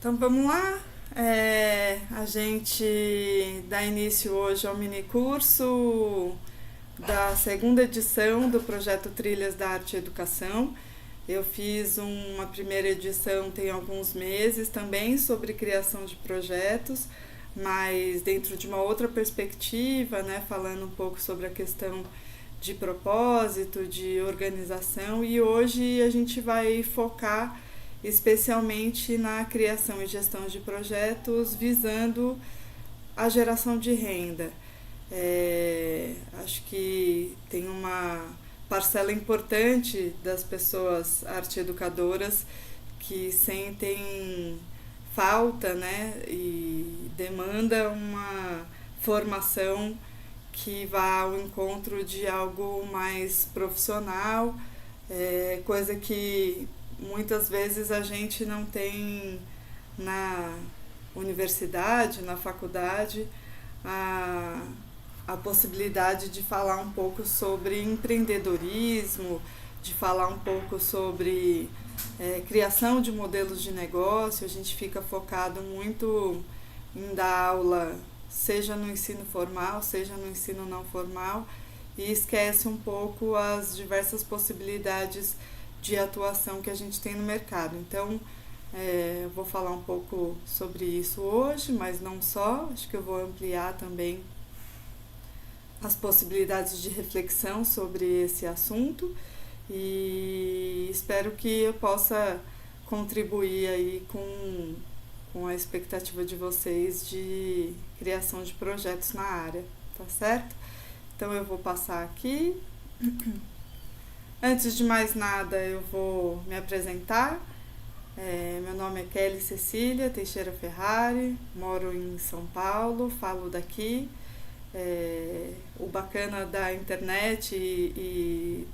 Então vamos lá. A gente dá início hoje ao mini curso da segunda edição do projeto Trilhas da Arte e Educação. Eu fiz uma primeira edição tem alguns meses também sobre criação de projetos, mas dentro de uma outra perspectiva, né, falando um pouco sobre a questão de propósito, de organização, e hoje a gente vai focar especialmente na criação e gestão de projetos visando a geração de renda. Acho que tem uma parcela importante das pessoas arte-educadoras que sentem falta, né, e demanda uma formação que vá ao encontro de algo mais profissional, coisa que muitas vezes a gente não tem na universidade, na faculdade, a, a possibilidade de falar um pouco sobre empreendedorismo, de falar um pouco sobre criação de modelos de negócio. A gente fica focado muito em dar aula, seja no ensino formal, seja no ensino não formal, e esquece um pouco as diversas possibilidades de atuação que a gente tem no mercado. Então, eu vou falar um pouco sobre isso hoje, mas não só, acho que eu vou ampliar também as possibilidades de reflexão sobre esse assunto e espero que eu possa contribuir aí com a expectativa de vocês de criação de projetos na área, tá certo? Então eu vou passar aqui. Antes de mais nada, eu vou me apresentar. Meu nome é Kelly Cecília Teixeira Ferrari, moro em São Paulo, falo daqui. O bacana da internet e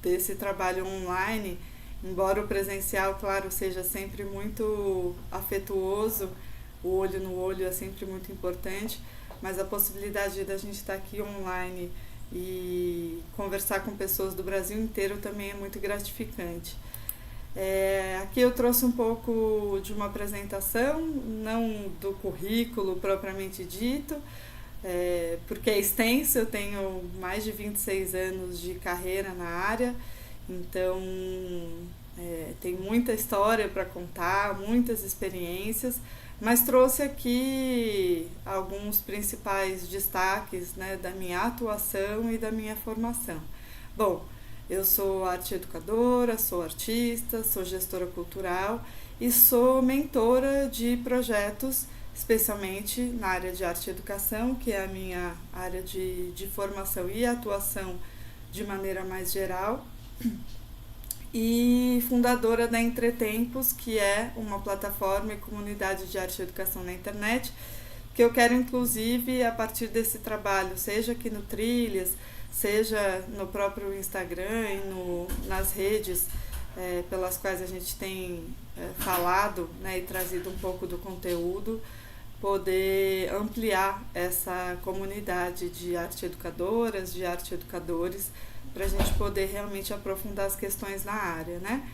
desse trabalho online, embora o presencial, claro, seja sempre muito afetuoso, o olho no olho é sempre muito importante, mas a possibilidade da gente estar aqui online e conversar com pessoas do Brasil inteiro também é muito gratificante. Aqui eu trouxe um pouco de uma apresentação, não do currículo propriamente dito, porque é extenso. Eu tenho mais de 26 anos de carreira na área, então tem muita história para contar, muitas experiências, mas trouxe aqui alguns principais destaques, né, da minha atuação e da minha formação. Bom, eu sou arte educadora, sou artista, sou gestora cultural e sou mentora de projetos, especialmente na área de arte e educação, que é a minha área de formação e atuação de maneira mais geral, e fundadora da Entretempos, que é uma plataforma e comunidade de arte e educação na internet, que eu quero inclusive, a partir desse trabalho, seja aqui no Trilhas, seja no próprio Instagram e nas redes pelas quais a gente tem falado, né, e trazido um pouco do conteúdo, poder ampliar essa comunidade de arte educadoras, de arte educadores, para a gente poder realmente aprofundar as questões na área, né?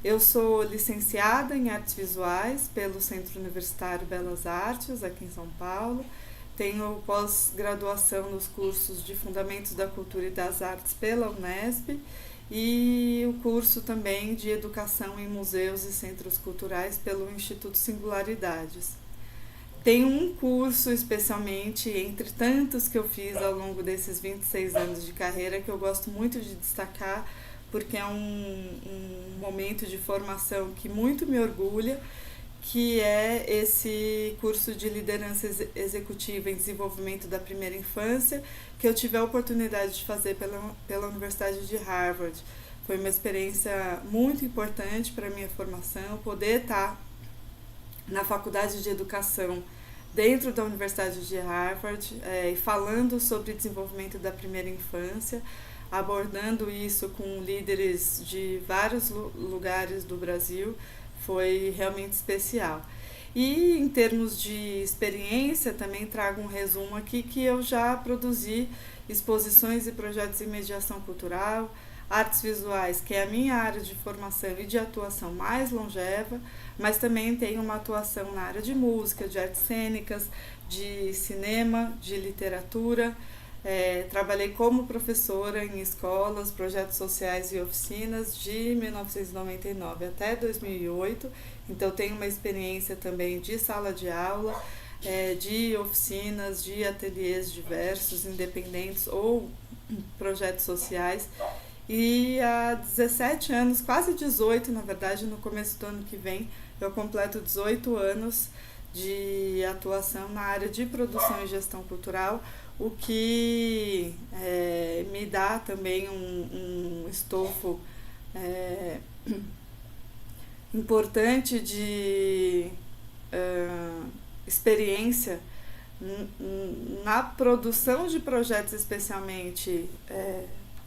Eu sou licenciada em artes visuais pelo Centro Universitário Belas Artes, aqui em São Paulo. Tenho pós-graduação nos cursos de Fundamentos da Cultura e das Artes pela Unesp e o curso também de Educação em Museus e Centros Culturais pelo Instituto Singularidades. Tem um curso especialmente, entre tantos que eu fiz ao longo desses 26 anos de carreira, que eu gosto muito de destacar, porque é um momento de formação que muito me orgulha, que é esse curso de liderança executiva em desenvolvimento da primeira infância, que eu tive a oportunidade de fazer pela Universidade de Harvard. Foi uma experiência muito importante para a minha formação, poder estar na Faculdade de Educação dentro da Universidade de Harvard, falando sobre desenvolvimento da primeira infância, abordando isso com líderes de vários lugares do Brasil. Foi realmente especial. E em termos de experiência, também trago um resumo aqui que eu já produzi exposições e projetos em mediação cultural, artes visuais, que é a minha área de formação e de atuação mais longeva, mas também tenho uma atuação na área de música, de artes cênicas, de cinema, de literatura. Trabalhei como professora em escolas, projetos sociais e oficinas de 1999 até 2008, então tenho uma experiência também de sala de aula, de oficinas, de ateliês diversos, independentes ou projetos sociais. E há 17 anos, quase 18 na verdade, no começo do ano que vem, eu completo 18 anos de atuação na área de produção e gestão cultural, o que me dá também um estofo importante de experiência na produção de projetos especialmente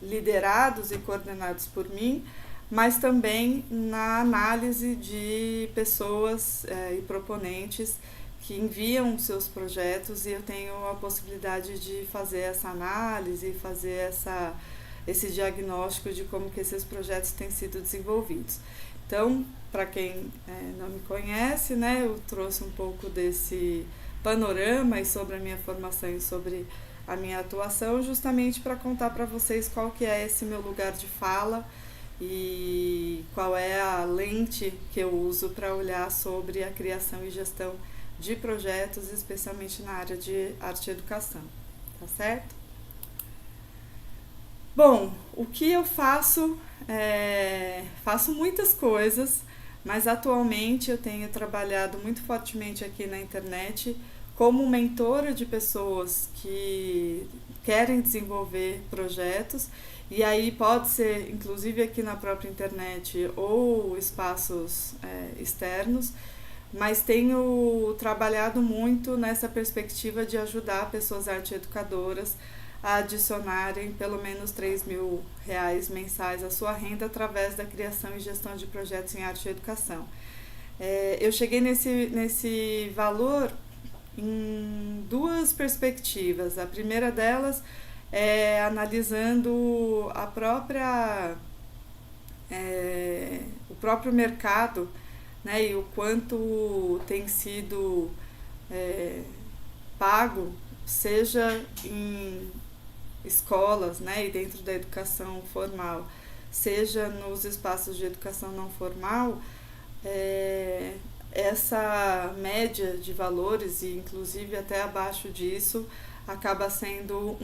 liderados e coordenados por mim, mas também na análise de pessoas e proponentes que enviam seus projetos, e eu tenho a possibilidade de fazer essa análise, fazer esse diagnóstico de como que esses projetos têm sido desenvolvidos. Então, para quem não me conhece, né, eu trouxe um pouco desse panorama e sobre a minha formação e sobre a minha atuação, justamente para contar para vocês qual que é esse meu lugar de fala e qual é a lente que eu uso para olhar sobre a criação e gestão de projetos, especialmente na área de arte e educação, tá certo? Bom, o que eu faço? Faço muitas coisas, mas atualmente eu tenho trabalhado muito fortemente aqui na internet como mentora de pessoas que querem desenvolver projetos, e aí pode ser inclusive aqui na própria internet ou espaços externos, mas tenho trabalhado muito nessa perspectiva de ajudar pessoas arte-educadoras a adicionarem pelo menos R$3.000 mensais à sua renda através da criação e gestão de projetos em arte e educação. Eu cheguei nesse valor em duas perspectivas. A primeira delas é analisando o próprio mercado, né, e o quanto tem sido pago, seja em escolas, né, e dentro da educação formal, seja nos espaços de educação não formal, essa média de valores, e inclusive até abaixo disso, acaba sendo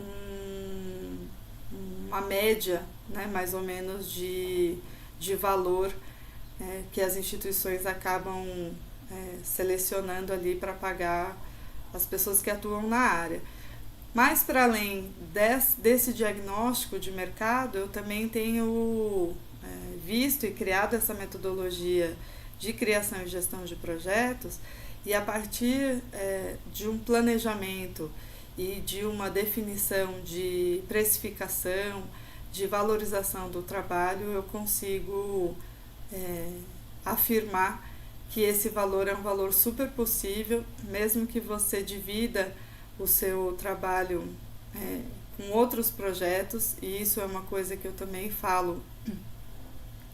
uma média, né, mais ou menos de valor que as instituições acabam selecionando ali para pagar as pessoas que atuam na área. Mas para além desse diagnóstico de mercado, eu também tenho visto e criado essa metodologia de criação e gestão de projetos, e a partir de um planejamento e de uma definição de precificação, de valorização do trabalho, eu consigo afirmar que esse valor é um valor super possível, mesmo que você divida o seu trabalho com outros projetos, e isso é uma coisa que eu também falo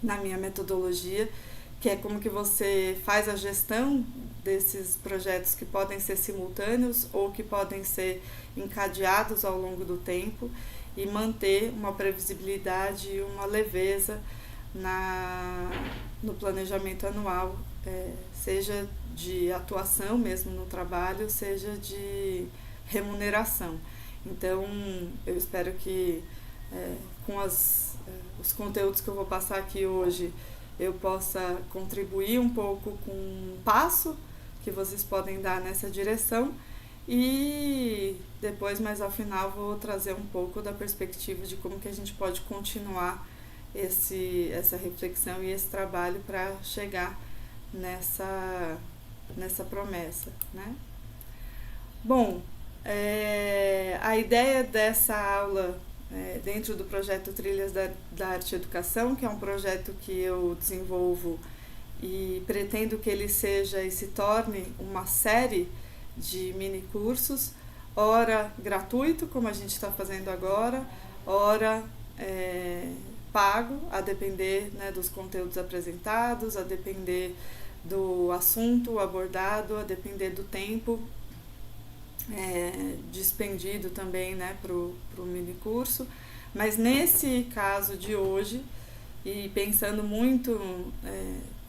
na minha metodologia, que é como que você faz a gestão desses projetos que podem ser simultâneos ou que podem ser encadeados ao longo do tempo e manter uma previsibilidade e uma leveza no planejamento anual, seja de atuação mesmo no trabalho, seja de remuneração. Então, eu espero que com os conteúdos que eu vou passar aqui hoje, eu possa contribuir um pouco com um passo que vocês podem dar nessa direção, e depois, mais ao final, vou trazer um pouco da perspectiva de como que a gente pode continuar essa reflexão e esse trabalho para chegar nessa promessa, né? Bom, a ideia dessa aula dentro do projeto Trilhas da Arte e Educação, que é um projeto que eu desenvolvo e pretendo que ele seja e se torne uma série de mini cursos, ora gratuito, como a gente está fazendo agora, ora pago, a depender, né, dos conteúdos apresentados, a depender do assunto abordado, a depender do tempo dispendido também, né, para o mini curso. Mas nesse caso de hoje, e pensando muito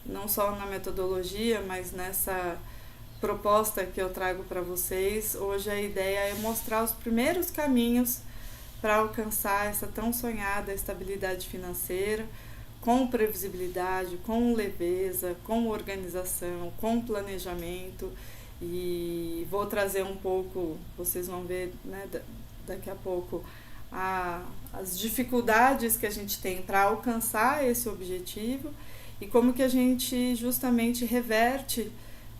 não só na metodologia, mas nessa proposta que eu trago para vocês, hoje a ideia é mostrar os primeiros caminhos para alcançar essa tão sonhada estabilidade financeira, com previsibilidade, com leveza, com organização, com planejamento. E vou trazer um pouco, vocês vão ver, né, daqui a pouco, as dificuldades que a gente tem para alcançar esse objetivo e como que a gente justamente reverte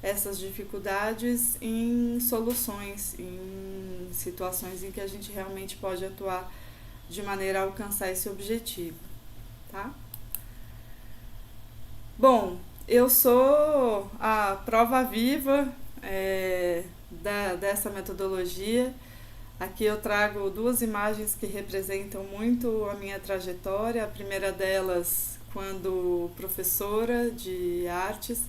essas dificuldades em soluções, em situações em que a gente realmente pode atuar de maneira a alcançar esse objetivo, tá? Bom, eu sou a prova viva dessa metodologia. Aqui eu trago duas imagens que representam muito a minha trajetória. A primeira delas, quando professora de artes.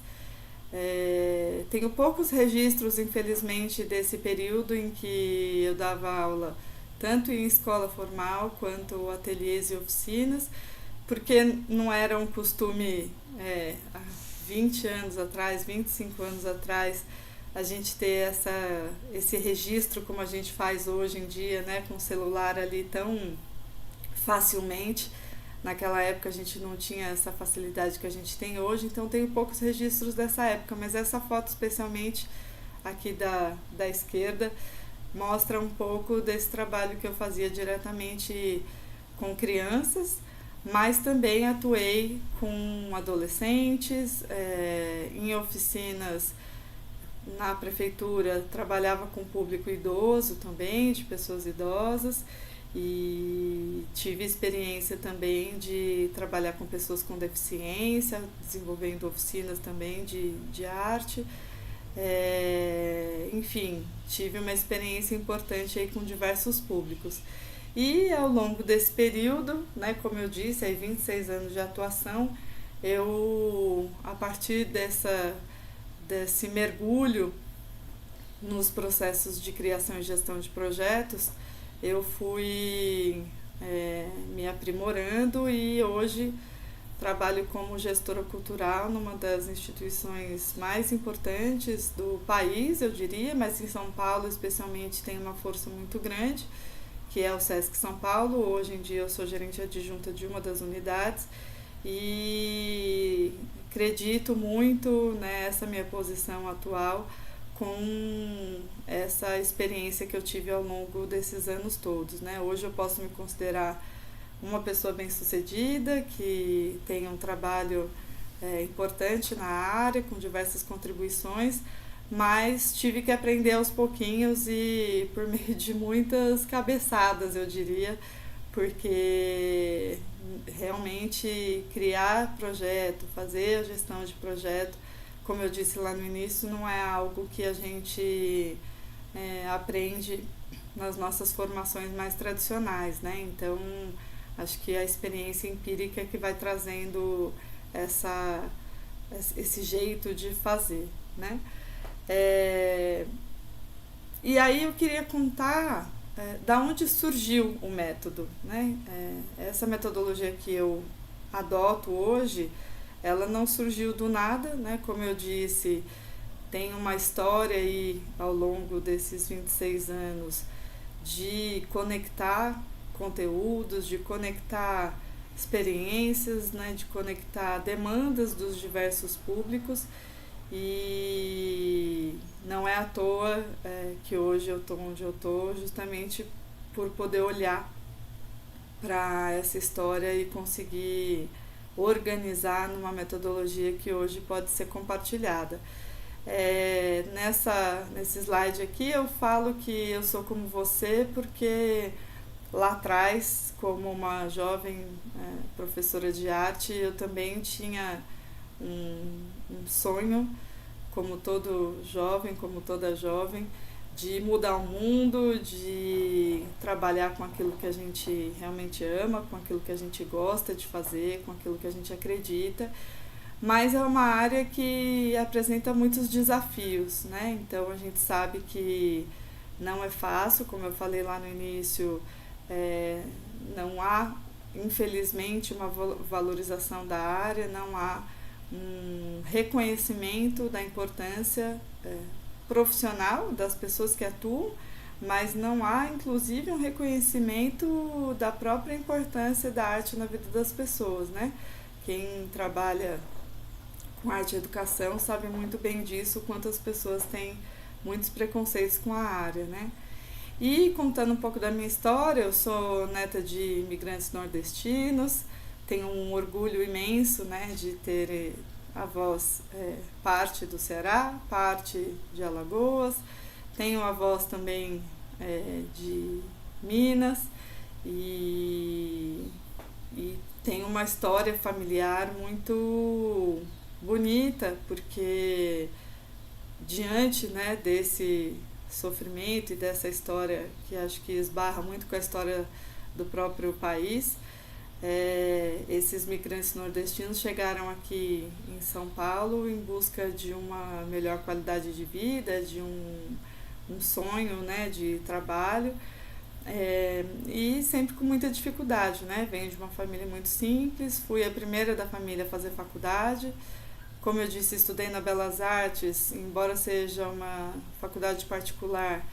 Tenho poucos registros, infelizmente, desse período em que eu dava aula tanto em escola formal quanto ateliês e oficinas, porque não era um costume há 20 anos atrás, 25 anos atrás, a gente ter esse registro como a gente faz hoje em dia, né, com o celular ali tão facilmente. Naquela época a gente não tinha essa facilidade que a gente tem hoje, então tenho poucos registros dessa época, mas essa foto especialmente aqui da esquerda mostra um pouco desse trabalho que eu fazia diretamente com crianças, mas também atuei com adolescentes, em oficinas na prefeitura, trabalhava com público idoso também, de pessoas idosas, e tive experiência também de trabalhar com pessoas com deficiência, desenvolvendo oficinas também de arte. Enfim, tive uma experiência importante aí com diversos públicos. E ao longo desse período, né, como eu disse, aí 26 anos de atuação, eu, a partir desse mergulho nos processos de criação e gestão de projetos, eu fui me aprimorando e hoje trabalho como gestora cultural numa das instituições mais importantes do país, eu diria, mas em São Paulo especialmente tem uma força muito grande, que é o Sesc São Paulo. Hoje em dia eu sou gerente adjunta de uma das unidades e acredito muito nessa minha posição atual com essa experiência que eu tive ao longo desses anos todos, né? Hoje eu posso me considerar uma pessoa bem-sucedida, que tem um trabalho importante na área, com diversas contribuições, mas tive que aprender aos pouquinhos e por meio de muitas cabeçadas, eu diria, porque realmente criar projeto, fazer a gestão de projeto, como eu disse lá no início, não é algo que a gente aprende nas nossas formações mais tradicionais, né? Então, acho que a experiência empírica que vai trazendo esse jeito de fazer, né? E aí eu queria contar da onde surgiu o método, né? Essa metodologia que eu adoto hoje, ela não surgiu do nada, né? Como eu disse, tem uma história aí ao longo desses 26 anos de conectar conteúdos, de conectar experiências, né? De conectar demandas dos diversos públicos, e não é à toa que hoje eu estou onde eu estou, justamente por poder olhar para essa história e conseguir organizar numa metodologia que hoje pode ser compartilhada. Nesse slide aqui eu falo que eu sou como você porque lá atrás, como uma jovem professora de arte, eu também tinha um sonho, como todo jovem, como toda jovem, de mudar o mundo, de trabalhar com aquilo que a gente realmente ama, com aquilo que a gente gosta de fazer, com aquilo que a gente acredita. Mas é uma área que apresenta muitos desafios, né? Então a gente sabe que não é fácil, como eu falei lá no início, não há, infelizmente, uma valorização da área, não há um reconhecimento da importância profissional das pessoas que atuam, mas não há, inclusive, um reconhecimento da própria importância da arte na vida das pessoas, né? Quem trabalha com arte e educação sabe muito bem disso, quanto as pessoas têm muitos preconceitos com a área, né? E contando um pouco da minha história, eu sou neta de imigrantes nordestinos, tenho um orgulho imenso, né, de ter avós parte do Ceará, parte de Alagoas, tenho avós também de Minas e tenho uma história familiar muito bonita, porque diante, né, desse sofrimento e dessa história que acho que esbarra muito com a história do próprio país, esses migrantes nordestinos chegaram aqui em São Paulo em busca de uma melhor qualidade de vida, de um sonho, né, de trabalho, e sempre com muita dificuldade, né? Venho de uma família muito simples, fui a primeira da família a fazer faculdade. Como eu disse, estudei na Belas Artes, embora seja uma faculdade particular,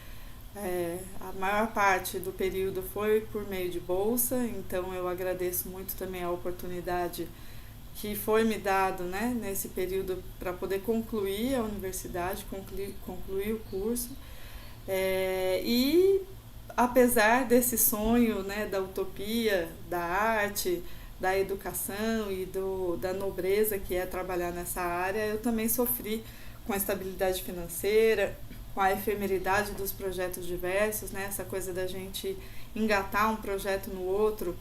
a maior parte do período foi por meio de bolsa, então eu agradeço muito também a oportunidade que foi me dado, né, nesse período para poder concluir a universidade, concluir o curso. E apesar desse sonho, né, da utopia, da arte, da educação e da nobreza que é trabalhar nessa área, eu também sofri com a estabilidade financeira, com a efemeridade dos projetos diversos, né? Essa coisa da gente engatar um projeto no outro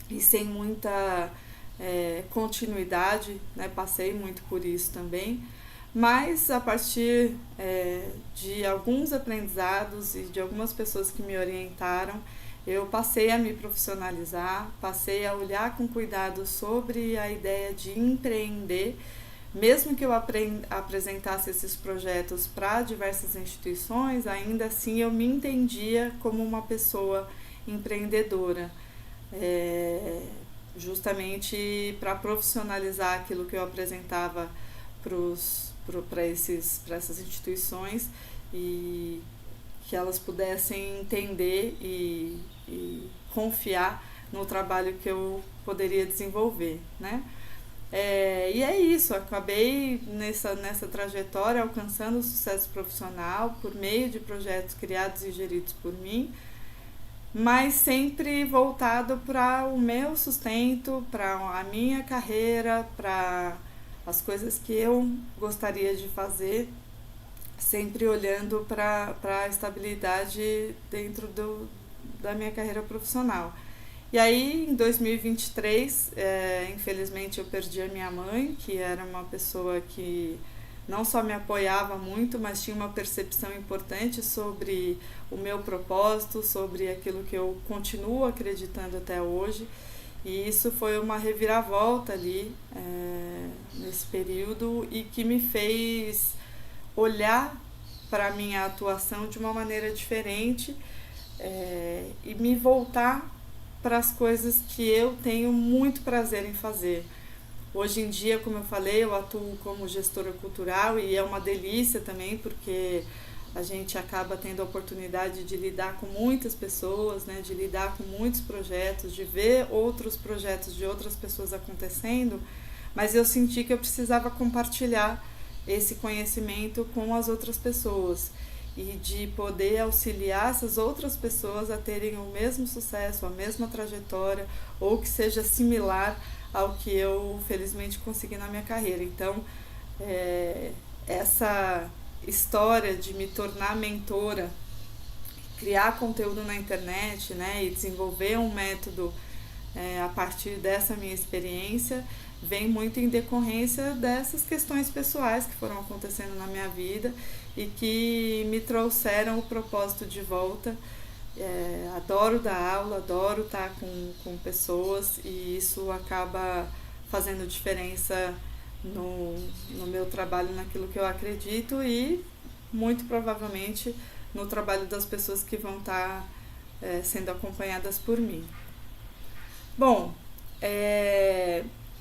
e sem muita continuidade, né? Passei muito por isso também, mas a partir de alguns aprendizados e de algumas pessoas que me orientaram, eu passei a me profissionalizar, passei a olhar com cuidado sobre a ideia de empreender, mesmo que eu apresentasse esses projetos para diversas instituições, ainda assim eu me entendia como uma pessoa empreendedora, justamente para profissionalizar aquilo que eu apresentava para essas instituições e que elas pudessem entender e confiar no trabalho que eu poderia desenvolver, né? E é isso, acabei nessa trajetória alcançando o sucesso profissional por meio de projetos criados e geridos por mim, mas sempre voltado para o meu sustento, para a minha carreira, para as coisas que eu gostaria de fazer, sempre olhando para a estabilidade dentro da minha carreira profissional. E aí, em 2023, infelizmente eu perdi a minha mãe, que era uma pessoa que não só me apoiava muito, mas tinha uma percepção importante sobre o meu propósito, sobre aquilo que eu continuo acreditando até hoje. E isso foi uma reviravolta ali, nesse período, e que me fez olhar para a minha atuação de uma maneira diferente e me voltar para as coisas que eu tenho muito prazer em fazer. Hoje em dia, como eu falei, eu atuo como gestora cultural e é uma delícia também, porque a gente acaba tendo a oportunidade de lidar com muitas pessoas, né, de lidar com muitos projetos, de ver outros projetos de outras pessoas acontecendo, mas eu senti que eu precisava compartilhar esse conhecimento com as outras pessoas e de poder auxiliar essas outras pessoas a terem o mesmo sucesso, a mesma trajetória, ou que seja similar ao que eu felizmente consegui na minha carreira. Então, essa história de me tornar mentora, criar conteúdo na internet, né, e desenvolver um método a partir dessa minha experiência, vem muito em decorrência dessas questões pessoais que foram acontecendo na minha vida e que me trouxeram o propósito de volta. Adoro dar aula, adoro estar com pessoas e isso acaba fazendo diferença no meu trabalho, naquilo que eu acredito e muito provavelmente no trabalho das pessoas que vão estar sendo acompanhadas por mim. Bom,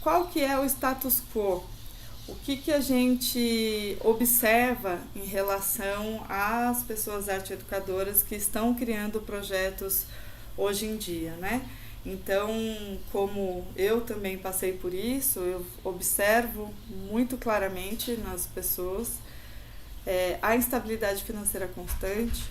qual que é o status quo? O que a gente observa em relação às pessoas arte-educadoras que estão criando projetos hoje em dia, né? Então, como eu também passei por isso, eu observo muito claramente nas pessoas a instabilidade financeira constante,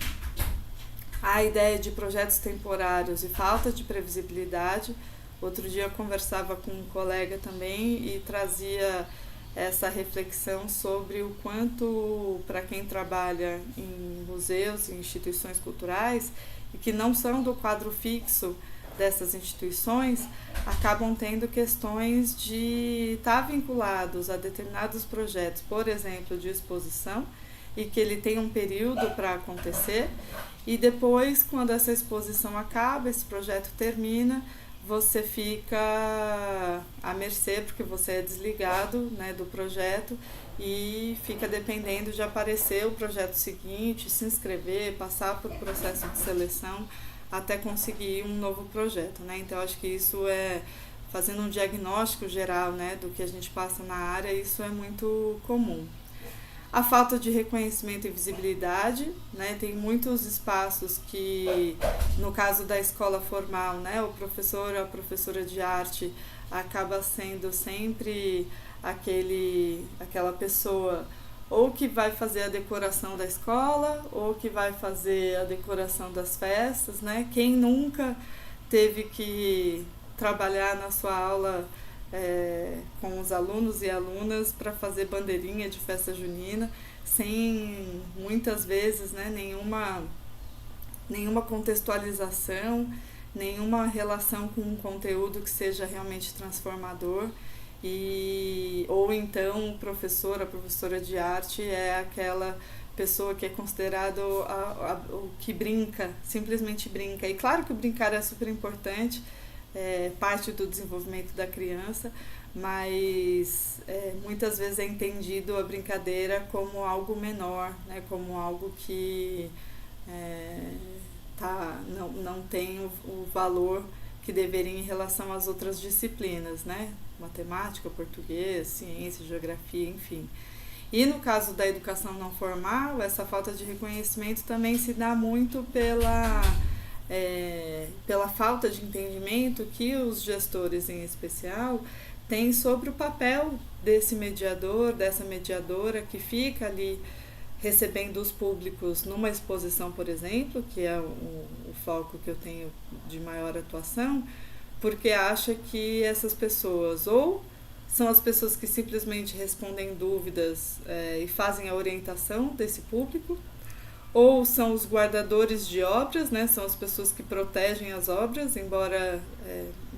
a ideia de projetos temporários e falta de previsibilidade. Outro dia eu conversava com um colega também e trazia essa reflexão sobre o quanto, para quem trabalha em museus e instituições culturais e que não são do quadro fixo dessas instituições, acabam tendo questões de estar vinculados a determinados projetos, por exemplo, de exposição, e que ele tem um período para acontecer, e depois, quando essa exposição acaba, esse projeto termina, você fica à mercê, porque você é desligado, né, do projeto e fica dependendo de aparecer o projeto seguinte, se inscrever, passar por processo de seleção até conseguir um novo projeto, né? Então, acho que isso fazendo um diagnóstico geral, né, do que a gente passa na área, isso é muito comum. A falta de reconhecimento e visibilidade, né? Tem muitos espaços que, no caso da escola formal, né, o professor ou a professora de arte acaba sendo sempre aquela pessoa ou que vai fazer a decoração da escola ou que vai fazer a decoração das festas, né? Quem nunca teve que trabalhar na sua aula com os alunos e alunas para fazer bandeirinha de festa junina, sem muitas vezes, né, nenhuma contextualização, nenhuma relação com um conteúdo que seja realmente transformador. Ou então o professor, a professora de arte é aquela pessoa que é considerado o que brinca, simplesmente brinca. E claro que o brincar é super importante, parte do desenvolvimento da criança, mas muitas vezes é entendido a brincadeira como algo menor, né? Como algo que não tem o valor que deveria em relação às outras disciplinas, né? Matemática, português, ciência, geografia, enfim. E no caso da educação não formal, essa falta de reconhecimento também se dá muito pela falta de entendimento que os gestores, em especial, têm sobre o papel desse mediador, dessa mediadora que fica ali recebendo os públicos numa exposição, por exemplo, que é o foco que eu tenho de maior atuação, porque acha que essas pessoas ou são as pessoas que simplesmente respondem dúvidas e fazem a orientação desse público, ou são os guardadores de obras, né? São as pessoas que protegem as obras, embora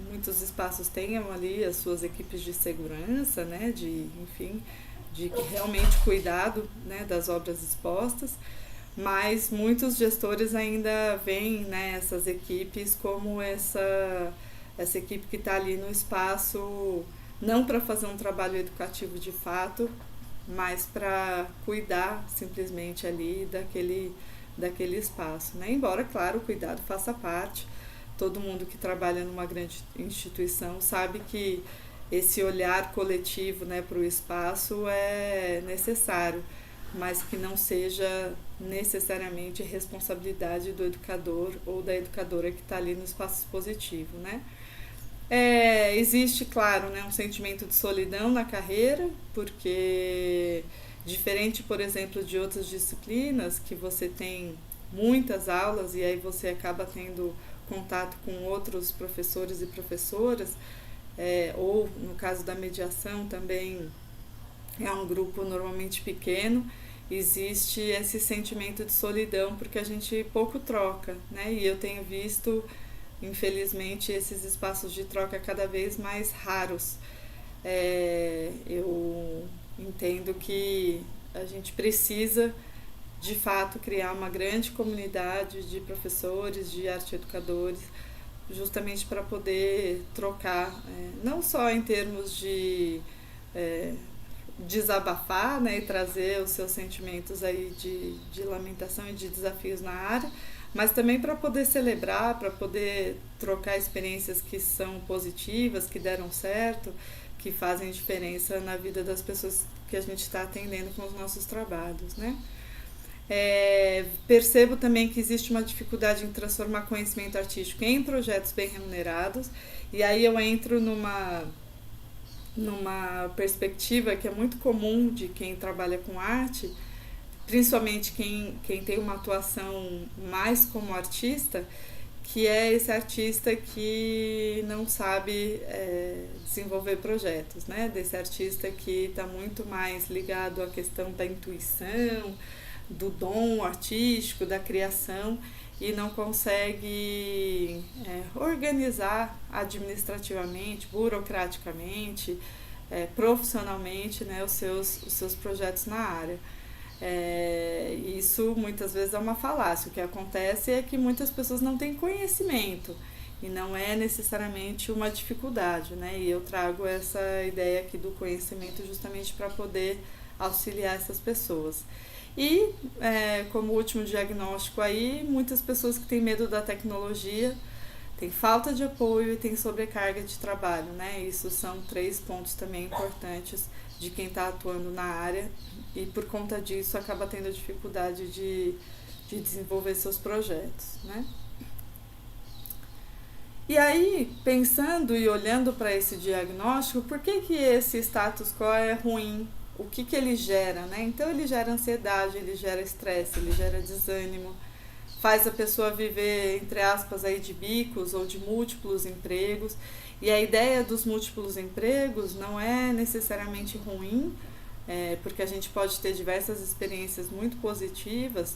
muitos espaços tenham ali as suas equipes de segurança, né? De realmente cuidado, né, das obras expostas, mas muitos gestores ainda veem, né, essas equipes como essa equipe que está ali no espaço, não para fazer um trabalho educativo de fato, mas para cuidar simplesmente ali daquele espaço, né? Embora, claro, o cuidado faça parte, todo mundo que trabalha numa grande instituição sabe que esse olhar coletivo, né, para o espaço é necessário, mas que não seja necessariamente responsabilidade do educador ou da educadora que está ali no espaço expositivo, né? Existe, claro, né, um sentimento de solidão na carreira, porque diferente, por exemplo, de outras disciplinas, que você tem muitas aulas e aí você acaba tendo contato com outros professores e professoras, ou no caso da mediação também é um grupo normalmente pequeno, existe esse sentimento de solidão porque a gente pouco troca, né? E eu tenho visto infelizmente, esses espaços de troca cada vez mais raros. Eu entendo que a gente precisa, de fato, criar uma grande comunidade de professores, de arte-educadores, justamente para poder trocar, não só em termos de desabafar, né, e trazer os seus sentimentos aí de lamentação e de desafios na área, mas também para poder celebrar, para poder trocar experiências que são positivas, que deram certo, que fazem diferença na vida das pessoas que a gente está atendendo com os nossos trabalhos, né? Percebo também que existe uma dificuldade em transformar conhecimento artístico em projetos bem remunerados, e aí eu entro numa perspectiva que é muito comum de quem trabalha com arte, principalmente quem tem uma atuação mais como artista, que é esse artista que não sabe desenvolver projetos, né? Desse artista que está muito mais ligado à questão da intuição, do dom artístico, da criação, e não consegue organizar administrativamente, burocraticamente, profissionalmente, né, os seus projetos na área. Isso muitas vezes é uma falácia. O que acontece é que muitas pessoas não têm conhecimento e não é necessariamente uma dificuldade, né? E eu trago essa ideia aqui do conhecimento justamente para poder auxiliar essas pessoas. E, como último diagnóstico aí, muitas pessoas que têm medo da tecnologia, têm falta de apoio e têm sobrecarga de trabalho, né? Isso são 3 pontos também importantes de quem está atuando na área e, por conta disso, acaba tendo dificuldade de desenvolver seus projetos, né? E aí, pensando e olhando para esse diagnóstico, por que esse status quo é ruim? O que ele gera, né? Então ele gera ansiedade, ele gera estresse, ele gera desânimo, faz a pessoa viver, entre aspas, aí de bicos ou de múltiplos empregos. E a ideia dos múltiplos empregos não é necessariamente ruim, porque a gente pode ter diversas experiências muito positivas,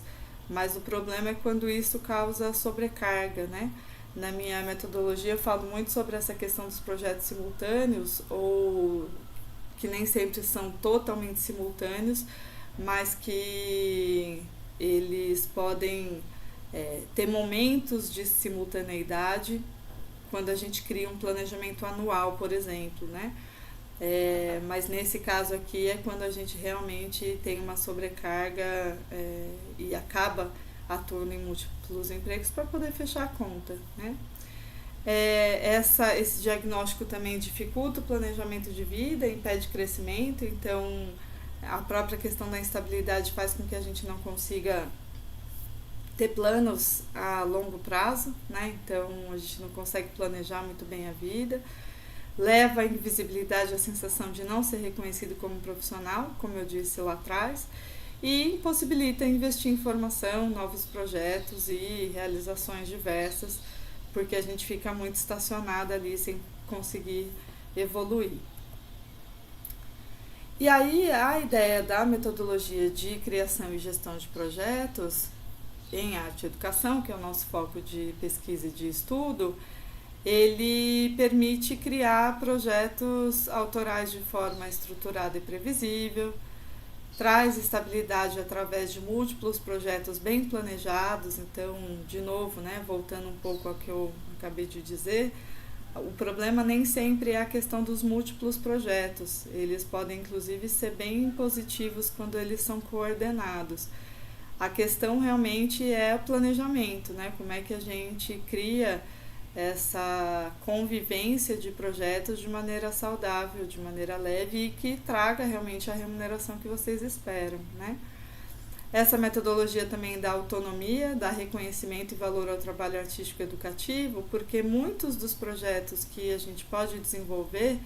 mas o problema é quando isso causa sobrecarga, né? Na minha metodologia eu falo muito sobre essa questão dos projetos simultâneos, ou que nem sempre são totalmente simultâneos, mas que eles podem ter momentos de simultaneidade quando a gente cria um planejamento anual, por exemplo, né? Mas nesse caso aqui é quando a gente realmente tem uma sobrecarga e acaba atuando em múltiplos empregos para poder fechar a conta, né? Esse diagnóstico também dificulta o planejamento de vida, impede crescimento, então a própria questão da instabilidade faz com que a gente não consiga ter planos a longo prazo, né? Então a gente não consegue planejar muito bem a vida, leva à invisibilidade, a sensação de não ser reconhecido como profissional, como eu disse lá atrás, e impossibilita investir em formação, novos projetos e realizações diversas, porque a gente fica muito estacionada ali sem conseguir evoluir. E aí a ideia da metodologia de criação e gestão de projetos em arte e educação, que é o nosso foco de pesquisa e de estudo, ele permite criar projetos autorais de forma estruturada e previsível, traz estabilidade através de múltiplos projetos bem planejados. Então, de novo, né, voltando um pouco ao que eu acabei de dizer, o problema nem sempre é a questão dos múltiplos projetos. Eles podem, inclusive, ser bem positivos quando eles são coordenados. A questão realmente é o planejamento, né? Como é que a gente cria essa convivência de projetos de maneira saudável, de maneira leve e que traga realmente a remuneração que vocês esperam, né? Essa metodologia também dá autonomia, dá reconhecimento e valor ao trabalho artístico educativo, porque muitos dos projetos que a gente pode desenvolver,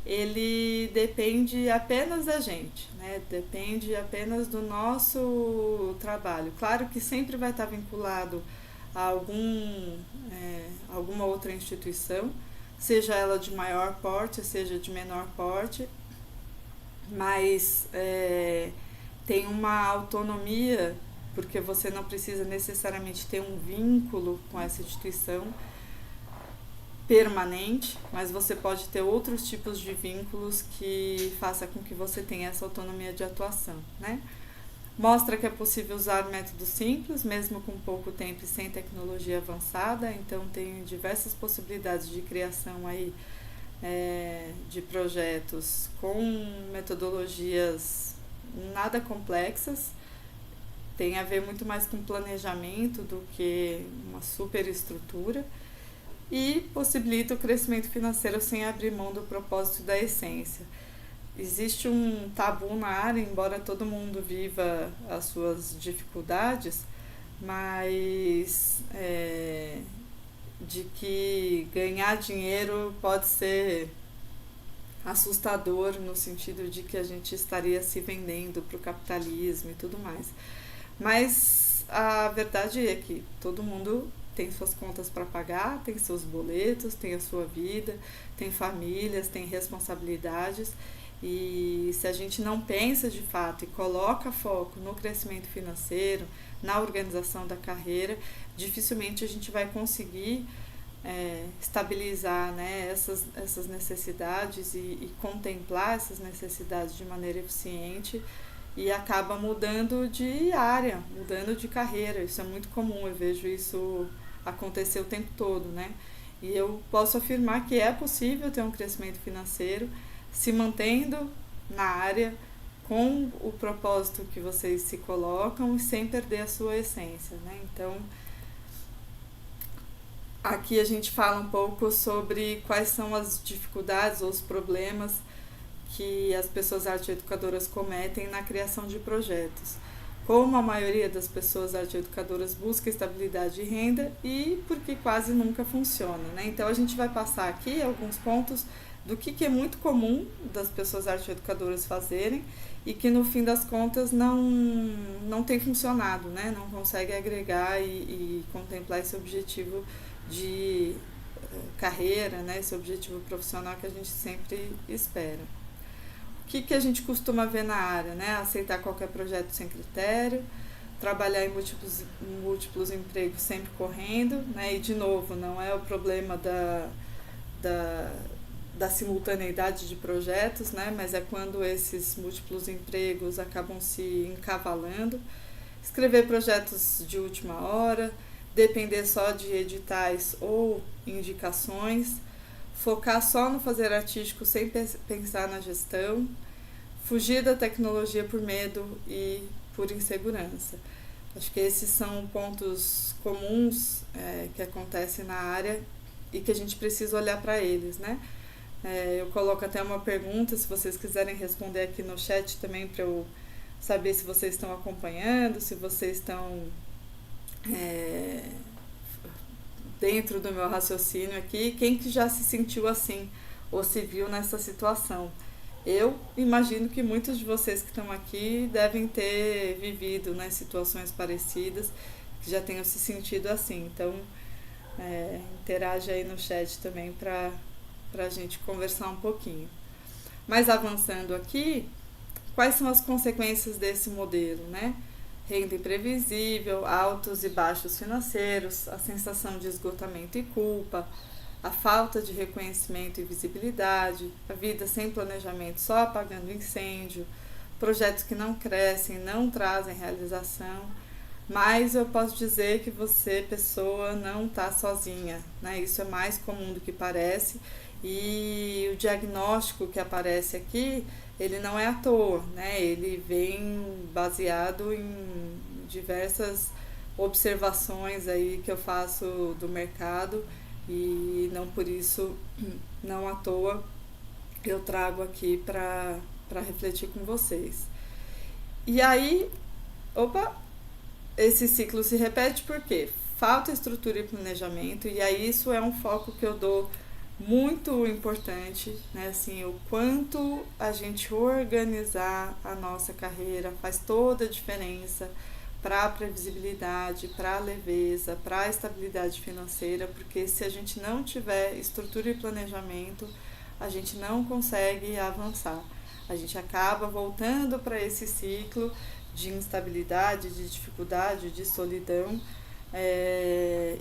ele depende apenas da gente, né? Depende apenas do nosso trabalho. Claro que sempre vai estar vinculado a alguma outra instituição, seja ela de maior porte, seja de menor porte, mas tem uma autonomia, porque você não precisa necessariamente ter um vínculo com essa instituição permanente, mas você pode ter outros tipos de vínculos que faça com que você tenha essa autonomia de atuação, né? Mostra que é possível usar métodos simples, mesmo com pouco tempo e sem tecnologia avançada, então tem diversas possibilidades de criação aí de projetos com metodologias nada complexas, tem a ver muito mais com planejamento do que uma superestrutura, e possibilita o crescimento financeiro sem abrir mão do propósito da essência. Existe um tabu na área, embora todo mundo viva as suas dificuldades, mas de que ganhar dinheiro pode ser assustador no sentido de que a gente estaria se vendendo para o capitalismo e tudo mais. Mas a verdade é que todo mundo tem suas contas para pagar, tem seus boletos, tem a sua vida, tem famílias, tem responsabilidades, e se a gente não pensa de fato e coloca foco no crescimento financeiro, na organização da carreira, dificilmente a gente vai conseguir estabilizar, né, essas necessidades e contemplar essas necessidades de maneira eficiente, e acaba mudando de área, mudando de carreira. Isso é muito comum, eu vejo isso acontecer o tempo todo, né? E eu posso afirmar que é possível ter um crescimento financeiro se mantendo na área com o propósito que vocês se colocam e sem perder a sua essência, né? Então, aqui a gente fala um pouco sobre quais são as dificuldades ou os problemas que as pessoas arte-educadoras cometem na criação de projetos. Como a maioria das pessoas arte-educadoras busca estabilidade de renda e porque quase nunca funciona, né? Então a gente vai passar aqui alguns pontos do que é muito comum das pessoas arte-educadoras fazerem e que no fim das contas não tem funcionado, né? Não consegue agregar e contemplar esse objetivo de carreira, né? Esse objetivo profissional que a gente sempre espera. O que a gente costuma ver na área, né? Aceitar qualquer projeto sem critério, trabalhar em múltiplos empregos sempre correndo, né? E de novo, não é o problema da simultaneidade de projetos, né? Mas é quando esses múltiplos empregos acabam se encavalando. Escrever projetos de última hora, depender só de editais ou indicações, focar só no fazer artístico sem pensar na gestão, fugir da tecnologia por medo e por insegurança. Acho que esses são pontos comuns que acontecem na área e que a gente precisa olhar para eles, né? Eu coloco até uma pergunta, se vocês quiserem responder aqui no chat também, para eu saber se vocês estão acompanhando, se vocês estão dentro do meu raciocínio aqui, quem que já se sentiu assim ou se viu nessa situação. Eu imagino que muitos de vocês que estão aqui devem ter vivido, né, situações parecidas, que já tenham se sentido assim. Então, interage aí no chat também para a gente conversar um pouquinho. Mas avançando aqui, quais são as consequências desse modelo, né? Renda imprevisível, altos e baixos financeiros, a sensação de esgotamento e culpa, a falta de reconhecimento e visibilidade, a vida sem planejamento só apagando incêndio, projetos que não crescem, não trazem realização. Mas eu posso dizer que você, pessoa, não está sozinha, né? Isso é mais comum do que parece, e o diagnóstico que aparece aqui, ele não é à toa, né? Ele vem baseado em diversas observações aí que eu faço do mercado, e não por isso, não à toa, eu trago aqui para refletir com vocês. E aí, esse ciclo se repete porque falta estrutura e planejamento, e aí isso é um foco que eu dou muito importante, né? Assim, o quanto a gente organizar a nossa carreira faz toda a diferença para a previsibilidade, para a leveza, para a estabilidade financeira, porque se a gente não tiver estrutura e planejamento, a gente não consegue avançar. A gente acaba voltando para esse ciclo de instabilidade, de dificuldade, de solidão,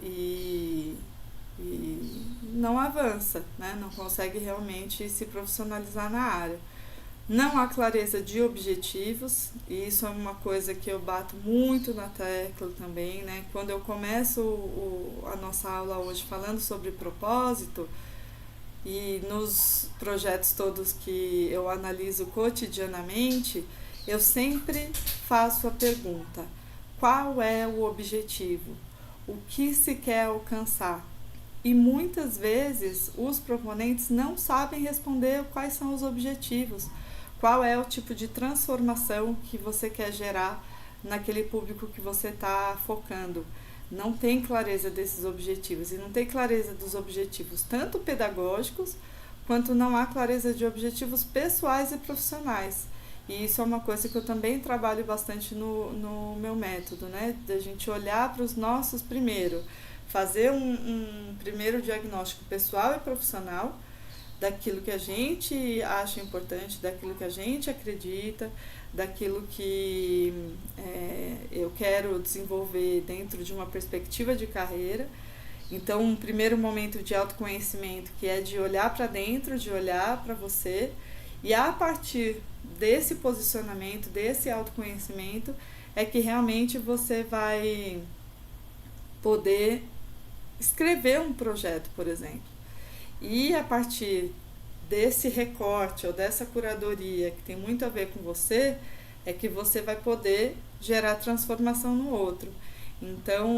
e e não avança, né? Não consegue realmente se profissionalizar na área. Não há clareza de objetivos, e isso é uma coisa que eu bato muito na tecla também, né? Quando eu começo a nossa aula hoje falando sobre propósito, e nos projetos todos que eu analiso cotidianamente, eu sempre faço a pergunta: qual é o objetivo? O que se quer alcançar? E muitas vezes os proponentes não sabem responder quais são os objetivos, qual é o tipo de transformação que você quer gerar naquele público que você está focando. Não tem clareza desses objetivos, e não tem clareza dos objetivos tanto pedagógicos, quanto não há clareza de objetivos pessoais e profissionais. E isso é uma coisa que eu também trabalho bastante no meu método, né? Da gente olhar para os nossos primeiro, fazer um primeiro diagnóstico pessoal e profissional daquilo que a gente acha importante, daquilo que a gente acredita, daquilo que eu quero desenvolver dentro de uma perspectiva de carreira. Então, um primeiro momento de autoconhecimento, que é de olhar para dentro, de olhar para você, e a partir desse posicionamento, desse autoconhecimento, é que realmente você vai poder escrever um projeto, por exemplo. E a partir desse recorte ou dessa curadoria que tem muito a ver com você, é que você vai poder gerar transformação no outro. Então,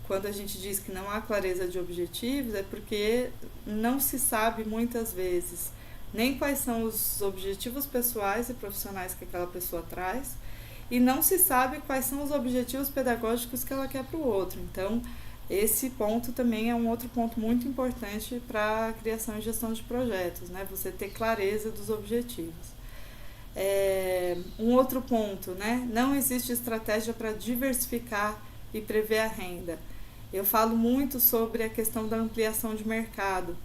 quando a gente diz que não há clareza de objetivos, é porque não se sabe muitas vezes nem quais são os objetivos pessoais e profissionais que aquela pessoa traz, e não se sabe quais são os objetivos pedagógicos que ela quer para o outro. Então, esse ponto também é um outro ponto muito importante para a criação e gestão de projetos, né? Você ter clareza dos objetivos. Um outro ponto, né? Não existe estratégia para diversificar e prever a renda. Eu falo muito sobre a questão da ampliação de mercado.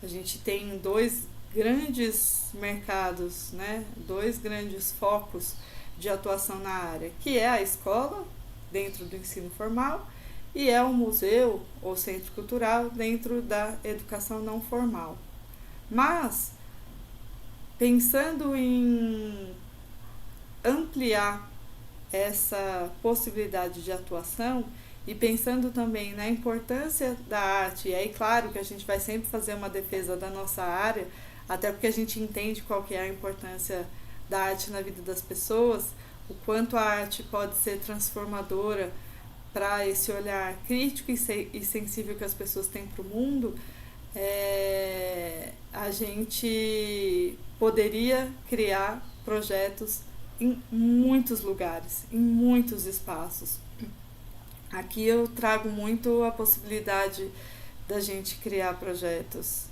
A gente tem dois grandes mercados, né? Dois grandes focos de atuação na área, que é a escola, dentro do ensino formal, e é o museu ou centro cultural dentro da educação não formal. Mas, pensando em ampliar essa possibilidade de atuação e pensando também na importância da arte, e aí claro que a gente vai sempre fazer uma defesa da nossa área, até porque a gente entende qual que é a importância da arte na vida das pessoas, o quanto a arte pode ser transformadora para esse olhar crítico e sensível que as pessoas têm para o mundo, a gente poderia criar projetos em muitos lugares, em muitos espaços. Aqui eu trago muito a possibilidade da gente criar projetos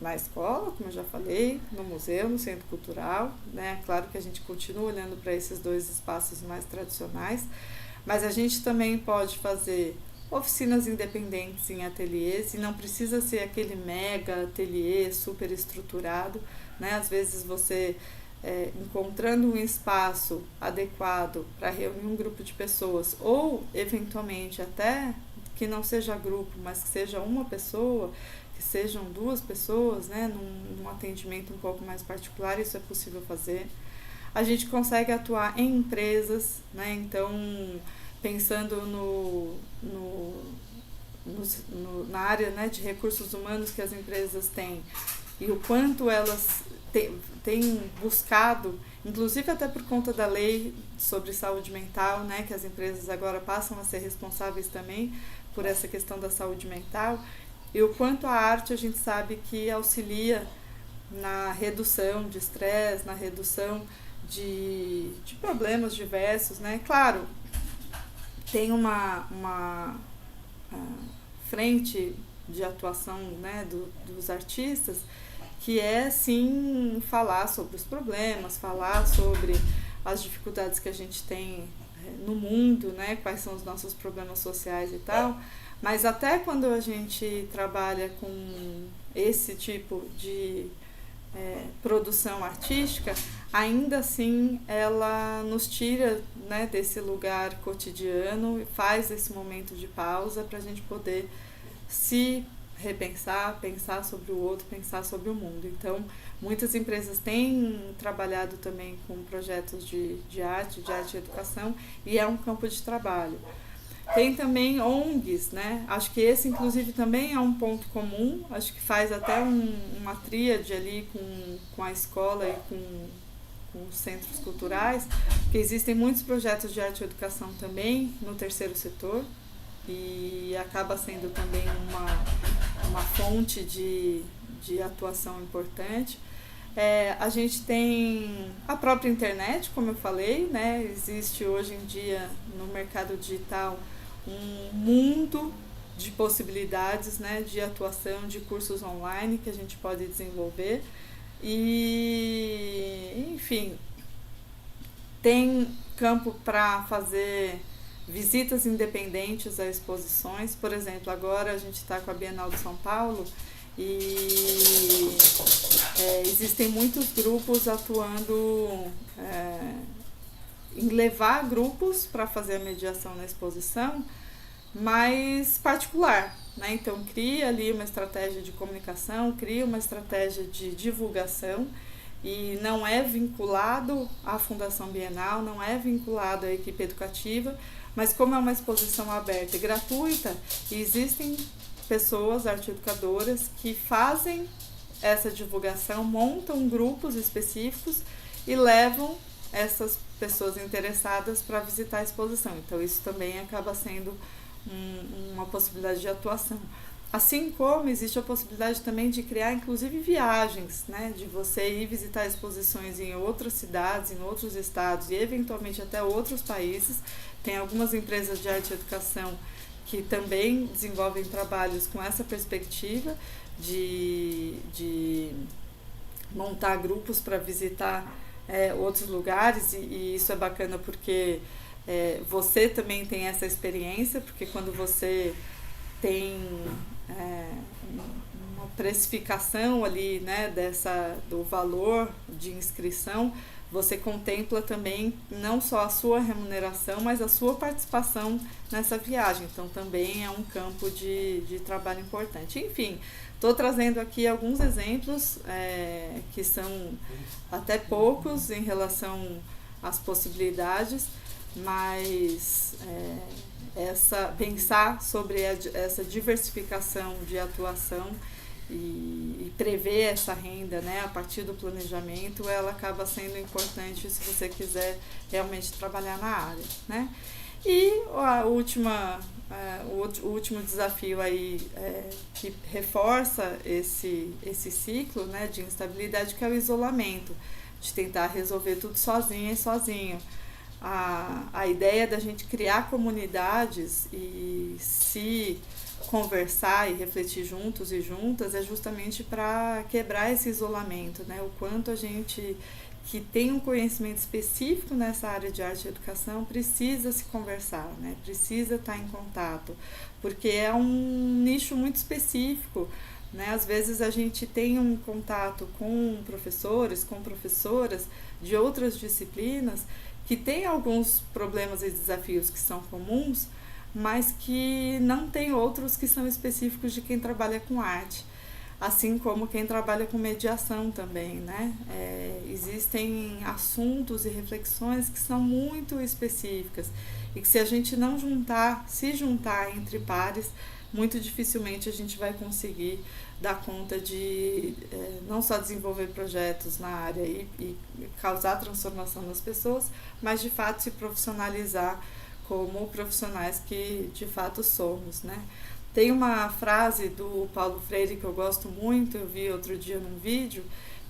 na escola, como eu já falei, no museu, no centro cultural, né? Claro que a gente continua olhando para esses dois espaços mais tradicionais, mas a gente também pode fazer oficinas independentes em ateliês, e não precisa ser aquele mega ateliê super estruturado, né? Às vezes você encontrando um espaço adequado para reunir um grupo de pessoas, ou eventualmente até que não seja grupo, mas que seja uma pessoa, que sejam duas pessoas, né? Num atendimento um pouco mais particular, isso é possível fazer. A gente consegue atuar em empresas, né? Então, pensando na área, né, de recursos humanos que as empresas têm, e o quanto elas têm buscado, inclusive até por conta da lei sobre saúde mental, né, que as empresas agora passam a ser responsáveis também por essa questão da saúde mental, e o quanto a arte a gente sabe que auxilia na redução de estresse, na redução de problemas diversos, né? Claro, tem uma frente de atuação, né, dos artistas, que é sim falar sobre os problemas, falar sobre as dificuldades que a gente tem no mundo, né, quais são os nossos problemas sociais e tal, mas até quando a gente trabalha com esse tipo de produção artística, ainda assim ela nos tira, né, desse lugar cotidiano e faz esse momento de pausa para a gente poder se repensar, pensar sobre o outro, pensar sobre o mundo. Então, muitas empresas têm trabalhado também com projetos de arte e educação, e é um campo de trabalho. Tem também ONGs, né? Acho que esse, inclusive, também é um ponto comum. Acho que faz até uma tríade ali com a escola e com os centros culturais, porque existem muitos projetos de arte e educação também no terceiro setor, e acaba sendo também uma fonte de atuação importante. A gente tem a própria internet, como eu falei, né? Existe hoje em dia no mercado digital um mundo de possibilidades, né, de atuação, de cursos online que a gente pode desenvolver. E, enfim, tem campo para fazer visitas independentes a exposições. Por exemplo, agora a gente está com a Bienal de São Paulo e existem muitos grupos atuando em levar grupos para fazer a mediação na exposição, mas particular, né? Então cria ali uma estratégia de comunicação, cria uma estratégia de divulgação, e não é vinculado à Fundação Bienal, não é vinculado à equipe educativa, mas como é uma exposição aberta e gratuita, existem pessoas, arte-educadoras, que fazem essa divulgação, montam grupos específicos e levam essas pessoas interessadas para visitar a exposição. Então isso também acaba sendo uma possibilidade de atuação. Assim como existe a possibilidade também de criar, inclusive, viagens, né? De você ir visitar exposições em outras cidades, em outros estados e eventualmente até outros países. Tem algumas empresas de arte e educação que também desenvolvem trabalhos com essa perspectiva de montar grupos para visitar outros lugares, e isso é bacana porque você também tem essa experiência, porque quando você tem uma precificação ali, né, do valor de inscrição, você contempla também não só a sua remuneração, mas a sua participação nessa viagem. Então também é um campo de trabalho importante. Enfim, estou trazendo aqui alguns exemplos que são até poucos em relação às possibilidades, mas pensar sobre essa diversificação de atuação e prever essa renda, né, a partir do planejamento, ela acaba sendo importante se você quiser realmente trabalhar na área, né? E o último desafio aí que reforça esse ciclo, né, de instabilidade, que é o isolamento, de tentar resolver tudo sozinha e sozinho. A ideia da gente criar comunidades e se conversar e refletir juntos e juntas é justamente para quebrar esse isolamento, né? O quanto a gente que tem um conhecimento específico nessa área de arte e educação precisa se conversar, né? Precisa estar em contato, porque é um nicho muito específico, né? Às vezes a gente tem um contato com professores, com professoras de outras disciplinas que têm alguns problemas e desafios que são comuns, mas que não tem outros que são específicos de quem trabalha com arte, assim como quem trabalha com mediação também, né? Existem assuntos e reflexões que são muito específicas e que, se a gente não se juntar entre pares, muito dificilmente a gente vai conseguir dar conta de não só desenvolver projetos na área e causar transformação nas pessoas, mas de fato se profissionalizar como profissionais que de fato somos, né? Tem uma frase do Paulo Freire que eu gosto muito, eu vi outro dia num vídeo,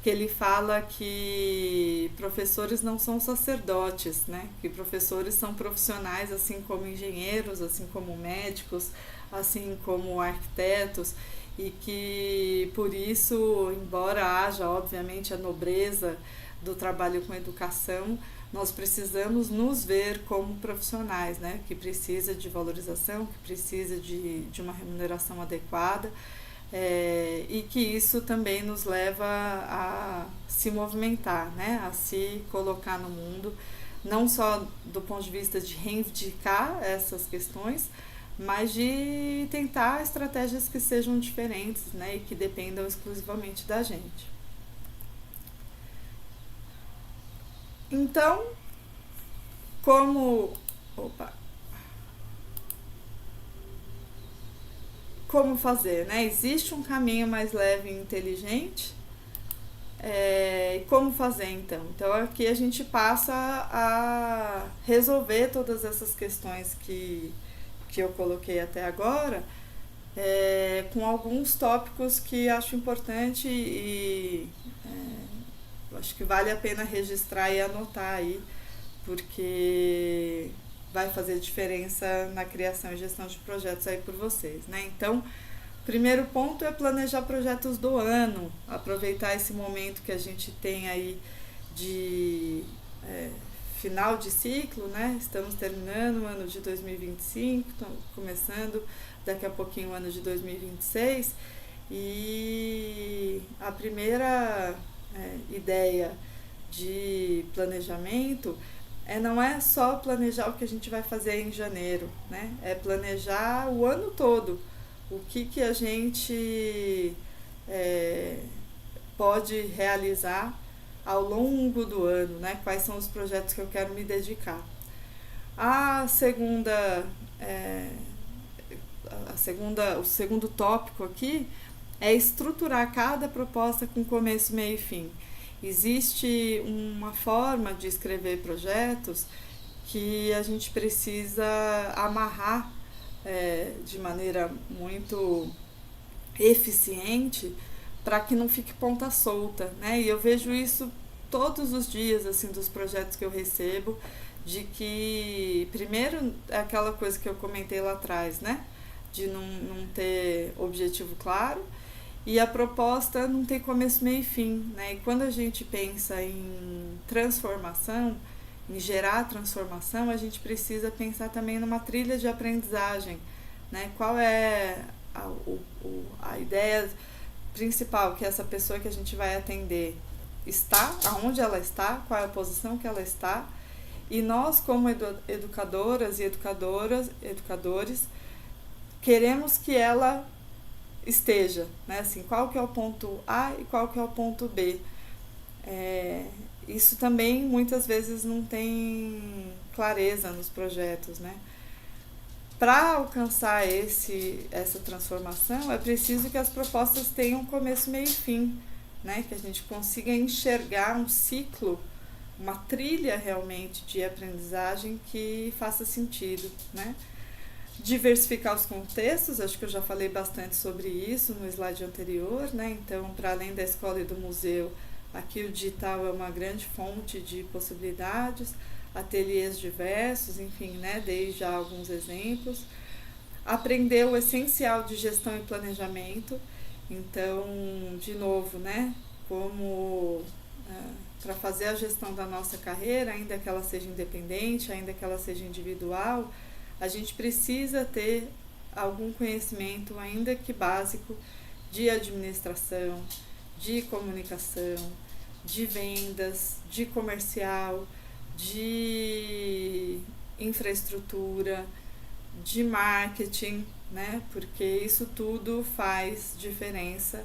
que ele fala que professores não são sacerdotes, né? Que professores são profissionais, assim como engenheiros, assim como médicos, assim como arquitetos, e que por isso, embora haja obviamente a nobreza do trabalho com educação, nós precisamos nos ver como profissionais, né? Que precisa de valorização, que precisa de uma remuneração adequada, e que isso também nos leva a se movimentar, né? A se colocar no mundo, não só do ponto de vista de reivindicar essas questões, mas de tentar estratégias que sejam diferentes, né, e que dependam exclusivamente da gente. Então, como fazer, né? Existe um caminho mais leve e inteligente. E como fazer então? Então aqui a gente passa a resolver todas essas questões que eu coloquei até agora, com alguns tópicos que acho importante e acho que vale a pena registrar e anotar aí, porque vai fazer diferença na criação e gestão de projetos aí por vocês, né? Então, primeiro ponto é planejar projetos do ano, aproveitar esse momento que a gente tem aí de final de ciclo, né? Estamos terminando o ano de 2025, estamos começando daqui a pouquinho o ano de 2026 e a primeira ideia de planejamento não é só planejar o que a gente vai fazer em janeiro, né? É planejar o ano todo, o que a gente pode realizar ao longo do ano, né? Quais são os projetos que eu quero me dedicar. O segundo tópico aqui é estruturar cada proposta com começo, meio e fim. Existe uma forma de escrever projetos que a gente precisa amarrar de maneira muito eficiente para que não fique ponta solta, né? E eu vejo isso todos os dias, assim, dos projetos que eu recebo, de que, primeiro, é aquela coisa que eu comentei lá atrás, né? De não ter objetivo claro, e a proposta não tem começo, meio e fim, né? E quando a gente pensa em transformação, em gerar transformação, a gente precisa pensar também numa trilha de aprendizagem, né? Qual é a ideia principal que essa pessoa que a gente vai atender está, aonde ela está, qual é a posição que ela está, e nós como educadoras e educadores queremos que ela esteja, né? Assim, qual que é o ponto A e qual que é o ponto B. Isso também muitas vezes não tem clareza nos projetos, né? Para alcançar essa transformação, é preciso que as propostas tenham começo, meio e fim, né? Que a gente consiga enxergar um ciclo, uma trilha realmente de aprendizagem que faça sentido, né? Diversificar os contextos, acho que eu já falei bastante sobre isso no slide anterior, né? Então, para além da escola e do museu, aqui o digital é uma grande fonte de possibilidades, ateliês diversos, enfim, né? Dei já alguns exemplos. Aprender o essencial de gestão e planejamento, então, de novo, né? Como para fazer a gestão da nossa carreira, ainda que ela seja independente, ainda que ela seja individual, a gente precisa ter algum conhecimento, ainda que básico, de administração, de comunicação, de vendas, de comercial, de infraestrutura, de marketing, né? Porque isso tudo faz diferença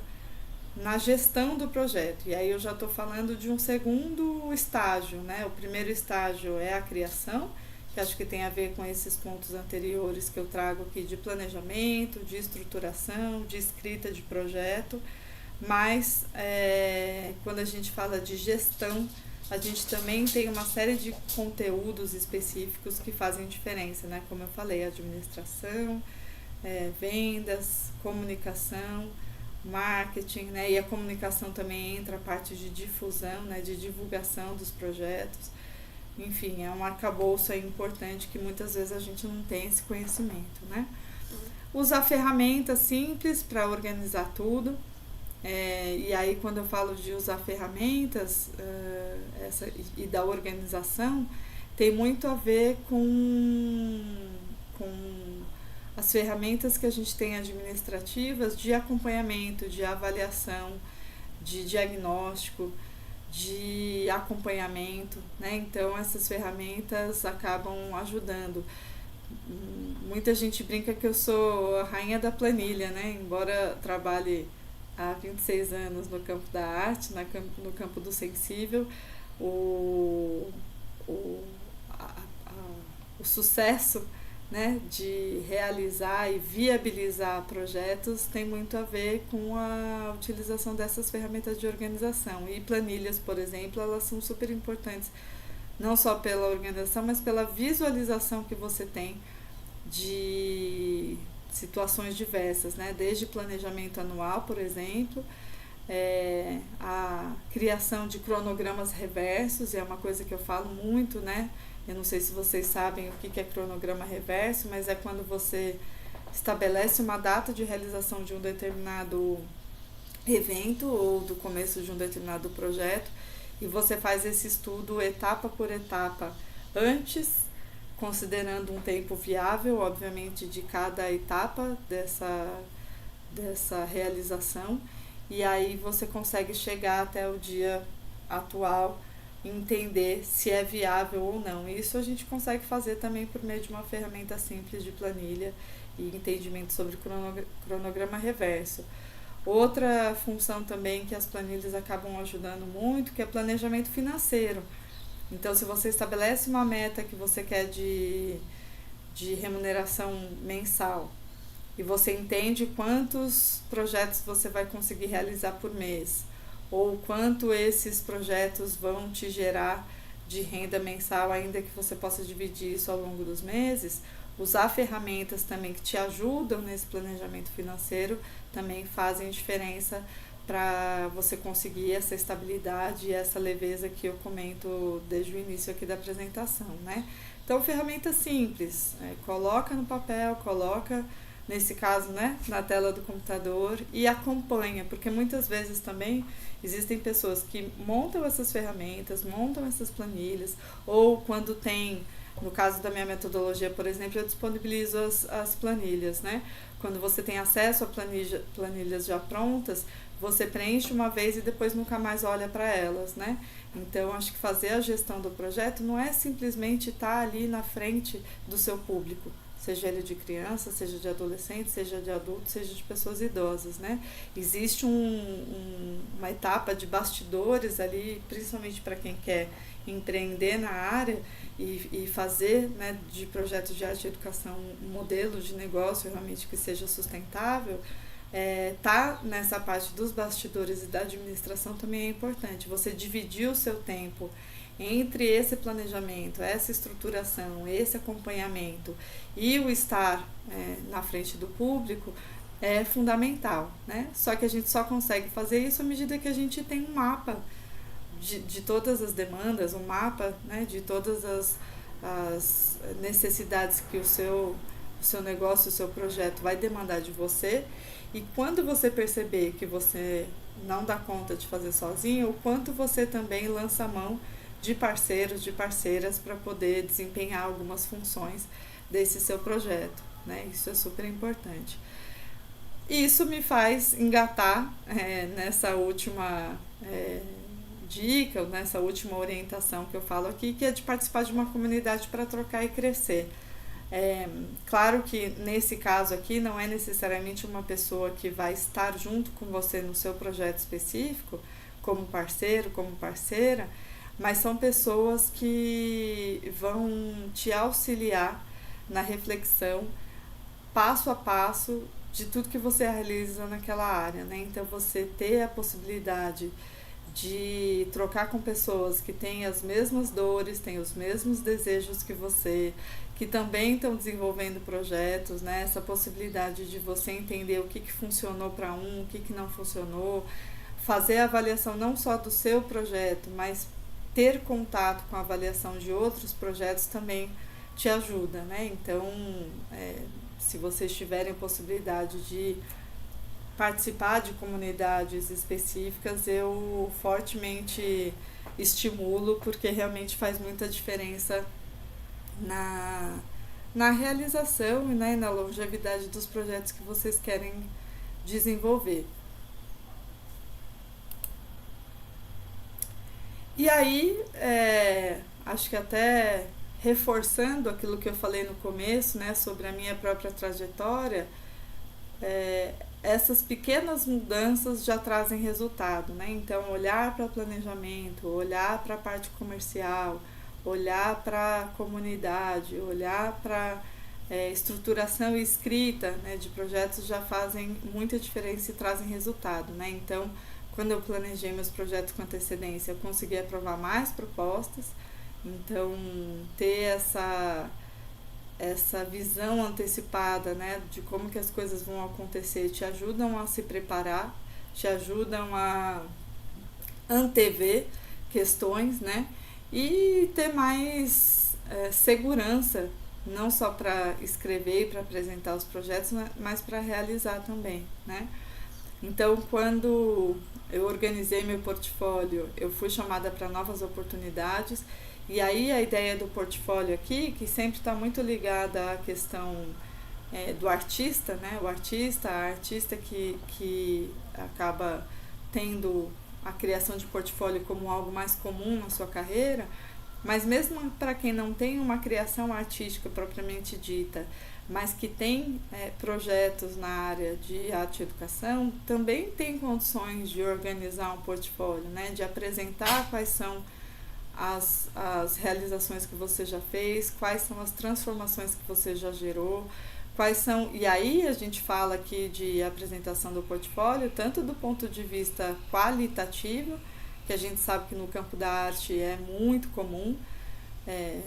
na gestão do projeto. E aí eu já estou falando de um segundo estágio, né? O primeiro estágio é a criação, que acho que tem a ver com esses pontos anteriores que eu trago aqui de planejamento, de estruturação, de escrita de projeto, mas quando a gente fala de gestão, a gente também tem uma série de conteúdos específicos que fazem diferença, né? Como eu falei, administração, vendas, comunicação, marketing, né? E a comunicação também entra a parte de difusão, né? De divulgação dos projetos. Enfim, é um arcabouço aí importante que muitas vezes a gente não tem esse conhecimento, né? Usar ferramentas simples para organizar tudo. E aí quando eu falo de usar ferramentas e da organização, tem muito a ver com as ferramentas que a gente tem administrativas de acompanhamento, de avaliação, de diagnóstico, de acompanhamento, né? Então essas ferramentas acabam ajudando. Muita gente brinca que eu sou a rainha da planilha, né? Embora trabalhe há 26 anos no campo da arte, no campo do sensível, o, o, o sucesso, né, de realizar e viabilizar projetos tem muito a ver com a utilização dessas ferramentas de organização. E planilhas, por exemplo, elas são super importantes, não só pela organização, mas pela visualização que você tem de situações diversas, né? Desde planejamento anual, por exemplo, a criação de cronogramas reversos, é uma coisa que eu falo muito, né? Eu não sei se vocês sabem o que é cronograma reverso, mas é quando você estabelece uma data de realização de um determinado evento ou do começo de um determinado projeto e você faz esse estudo etapa por etapa antes, considerando um tempo viável, obviamente, de cada etapa dessa realização, e aí você consegue chegar até o dia atual e entender se é viável ou não. Isso a gente consegue fazer também por meio de uma ferramenta simples de planilha e entendimento sobre cronograma reverso. Outra função também que as planilhas acabam ajudando muito, que é planejamento financeiro. Então, se você estabelece uma meta que você quer de remuneração mensal e você entende quantos projetos você vai conseguir realizar por mês ou quanto esses projetos vão te gerar de renda mensal, ainda que você possa dividir isso ao longo dos meses, usar ferramentas também que te ajudam nesse planejamento financeiro também fazem diferença para você conseguir essa estabilidade e essa leveza que eu comento desde o início aqui da apresentação, né? Então, ferramenta simples, coloca no papel, coloca, nesse caso, né, na tela do computador e acompanha, porque muitas vezes também existem pessoas que montam essas ferramentas, montam essas planilhas, ou quando tem, no caso da minha metodologia, por exemplo, eu disponibilizo as planilhas, né? Quando você tem acesso a planilhas já prontas, você preenche uma vez e depois nunca mais olha para elas, né? Então, acho que fazer a gestão do projeto não é simplesmente estar ali na frente do seu público, seja ele de criança, seja de adolescente, seja de adulto, seja de pessoas idosas, né? Existe uma etapa de bastidores ali, principalmente para quem quer empreender na área e fazer, né, de projetos de arte e educação um modelo de negócio realmente que seja sustentável. Tá nessa parte dos bastidores e da administração também é importante. Você dividir o seu tempo entre esse planejamento, essa estruturação, esse acompanhamento e o estar na frente do público é fundamental, né? Só que a gente só consegue fazer isso à medida que a gente tem um mapa de todas as demandas, um mapa, né, de todas as necessidades que o seu negócio, o seu projeto vai demandar de você. E quando você perceber que você não dá conta de fazer sozinho, o quanto você também lança a mão de parceiros, de parceiras para poder desempenhar algumas funções desse seu projeto, né? Isso é super importante. E isso me faz engatar nessa última dica, nessa última orientação que eu falo aqui, que é de participar de uma comunidade para trocar e crescer. Claro que nesse caso aqui não é necessariamente uma pessoa que vai estar junto com você no seu projeto específico, como parceiro, como parceira, mas são pessoas que vão te auxiliar na reflexão passo a passo de tudo que você realiza naquela área, né? Então você ter a possibilidade de trocar com pessoas que têm as mesmas dores, têm os mesmos desejos que você, que também estão desenvolvendo projetos, né? Essa possibilidade de você entender o que funcionou para o que não funcionou, fazer a avaliação não só do seu projeto, mas ter contato com a avaliação de outros projetos também te ajuda, né? Então, se vocês tiverem possibilidade de participar de comunidades específicas, eu fortemente estimulo, porque realmente faz muita diferença na realização, né, e na longevidade dos projetos que vocês querem desenvolver. E aí, acho que até reforçando aquilo que eu falei no começo, né, sobre a minha própria trajetória, essas pequenas mudanças já trazem resultado, né? Então, olhar para o planejamento, olhar para a parte comercial, olhar para a comunidade, olhar para estruturação e escrita, né, de projetos já fazem muita diferença e trazem resultado, né? Então, quando eu planejei meus projetos com antecedência, eu consegui aprovar mais propostas. Então, ter essa visão antecipada, né, de como que as coisas vão acontecer, te ajudam a se preparar, te ajudam a antever questões, né, e ter mais segurança, não só para escrever e para apresentar os projetos, mas para realizar também, né. Então, quando eu organizei meu portfólio, eu fui chamada para novas oportunidades. E aí a ideia do portfólio aqui, que sempre está muito ligada à questão do artista, né? A artista que acaba tendo a criação de portfólio como algo mais comum na sua carreira, mas mesmo para quem não tem uma criação artística propriamente dita, mas que tem projetos na área de arte e educação, também tem condições de organizar um portfólio, né? De apresentar quais são as realizações que você já fez, quais são as transformações que você já gerou, quais são... E aí a gente fala aqui de apresentação do portfólio, tanto do ponto de vista qualitativo, que a gente sabe que no campo da arte é muito comum,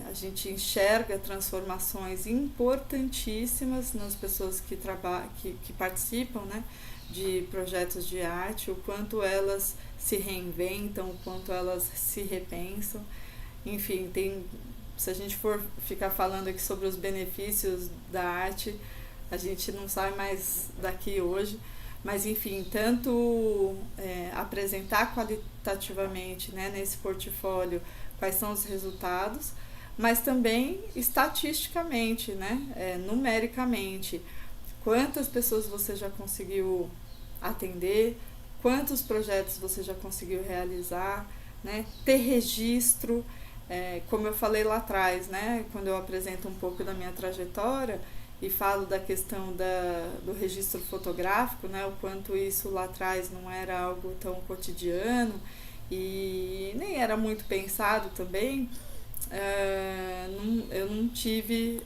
a gente enxerga transformações importantíssimas nas pessoas que participam, né, de projetos de arte, o quanto elas se reinventam, o quanto elas se repensam. Enfim, se a gente for ficar falando aqui sobre os benefícios da arte, a gente não sai mais daqui hoje. Mas, enfim, tanto apresentar qualitativamente, né, nesse portfólio quais são os resultados, mas também estatisticamente, né, numericamente, quantas pessoas você já conseguiu atender, quantos projetos você já conseguiu realizar, né, ter registro, como eu falei lá atrás, né, quando eu apresento um pouco da minha trajetória e falo da questão do registro fotográfico, né, o quanto isso lá atrás não era algo tão cotidiano e nem era muito pensado também. Eu não tive,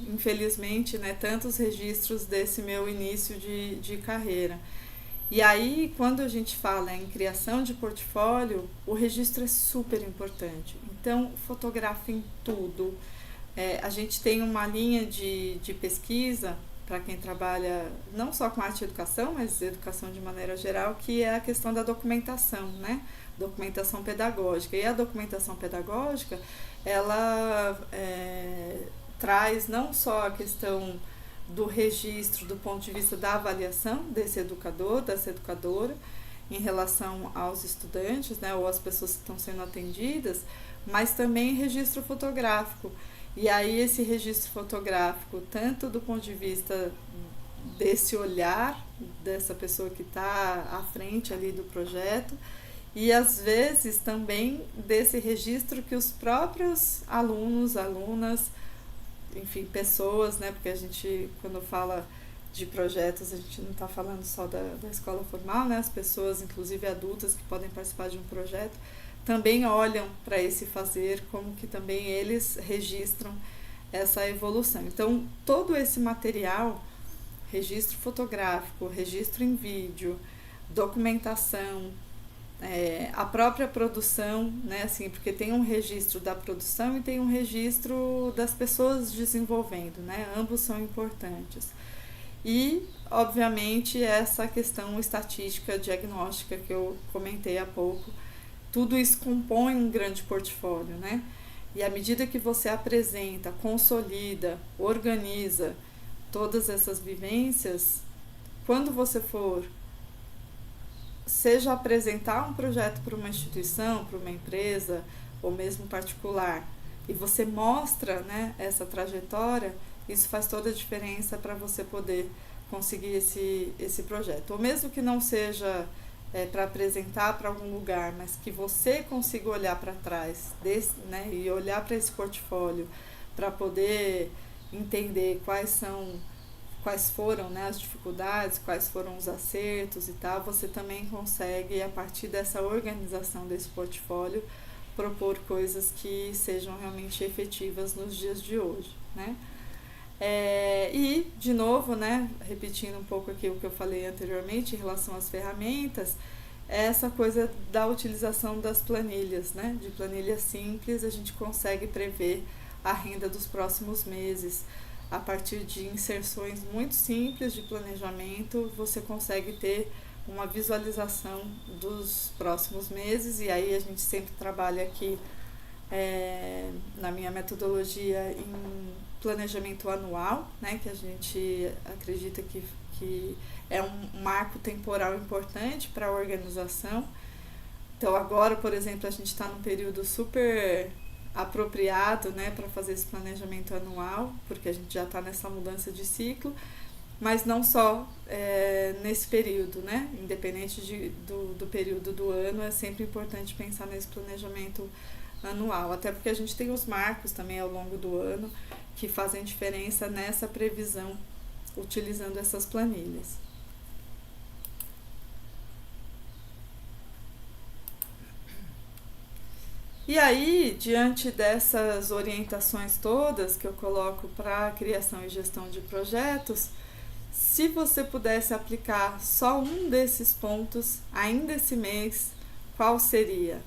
infelizmente, né, tantos registros desse meu início de carreira. E aí, quando a gente fala em criação de portfólio, o registro é super importante. Então, fotografem tudo. A gente tem uma linha de pesquisa para quem trabalha não só com arte e educação, mas educação de maneira geral, que é a questão da documentação, né? Documentação pedagógica. E a documentação pedagógica, ela traz não só a questão do registro do ponto de vista da avaliação desse educador, dessa educadora, em relação aos estudantes, né, ou às pessoas que estão sendo atendidas, mas também registro fotográfico. E aí esse registro fotográfico, tanto do ponto de vista desse olhar dessa pessoa que está à frente ali do projeto, e às vezes também desse registro que os próprios alunos, alunas, enfim, pessoas, né, porque a gente, quando fala de projetos, a gente não está falando só da escola formal, né, as pessoas, inclusive adultas, que podem participar de um projeto, também olham para esse fazer, como que também eles registram essa evolução. Então, todo esse material, registro fotográfico, registro em vídeo, documentação, a própria produção, né, assim, porque tem um registro da produção e tem um registro das pessoas desenvolvendo, né, ambos são importantes. E, obviamente, essa questão estatística, diagnóstica que eu comentei há pouco, tudo isso compõe um grande portfólio, né? E à medida que você apresenta, consolida, organiza todas essas vivências, quando você for, seja apresentar um projeto para uma instituição, para uma empresa, ou mesmo particular, e você mostra, né, essa trajetória, isso faz toda a diferença para você poder conseguir esse projeto. Ou mesmo que não seja para apresentar para algum lugar, mas que você consiga olhar para trás desse, né, e olhar para esse portfólio para poder entender quais foram, né, as dificuldades, quais foram os acertos e tal, você também consegue, a partir dessa organização desse portfólio, propor coisas que sejam realmente efetivas nos dias de hoje, né? E, de novo, né, repetindo um pouco aqui o que eu falei anteriormente em relação às ferramentas, essa coisa da utilização das planilhas, né? De planilhas simples, a gente consegue prever a renda dos próximos meses. A partir de inserções muito simples de planejamento, você consegue ter uma visualização dos próximos meses, e aí a gente sempre trabalha aqui na minha metodologia em planejamento anual, né, que a gente acredita que é um marco temporal importante para a organização. Então agora, por exemplo, a gente está num período super apropriado, né, para fazer esse planejamento anual, porque a gente já está nessa mudança de ciclo, mas não só nesse período, né? Independente do período do ano, é sempre importante pensar nesse planejamento anual, até porque a gente tem os marcos também ao longo do ano que fazem diferença nessa previsão utilizando essas planilhas. E aí, diante dessas orientações todas que eu coloco para a criação e gestão de projetos, se você pudesse aplicar só um desses pontos ainda esse mês, qual seria?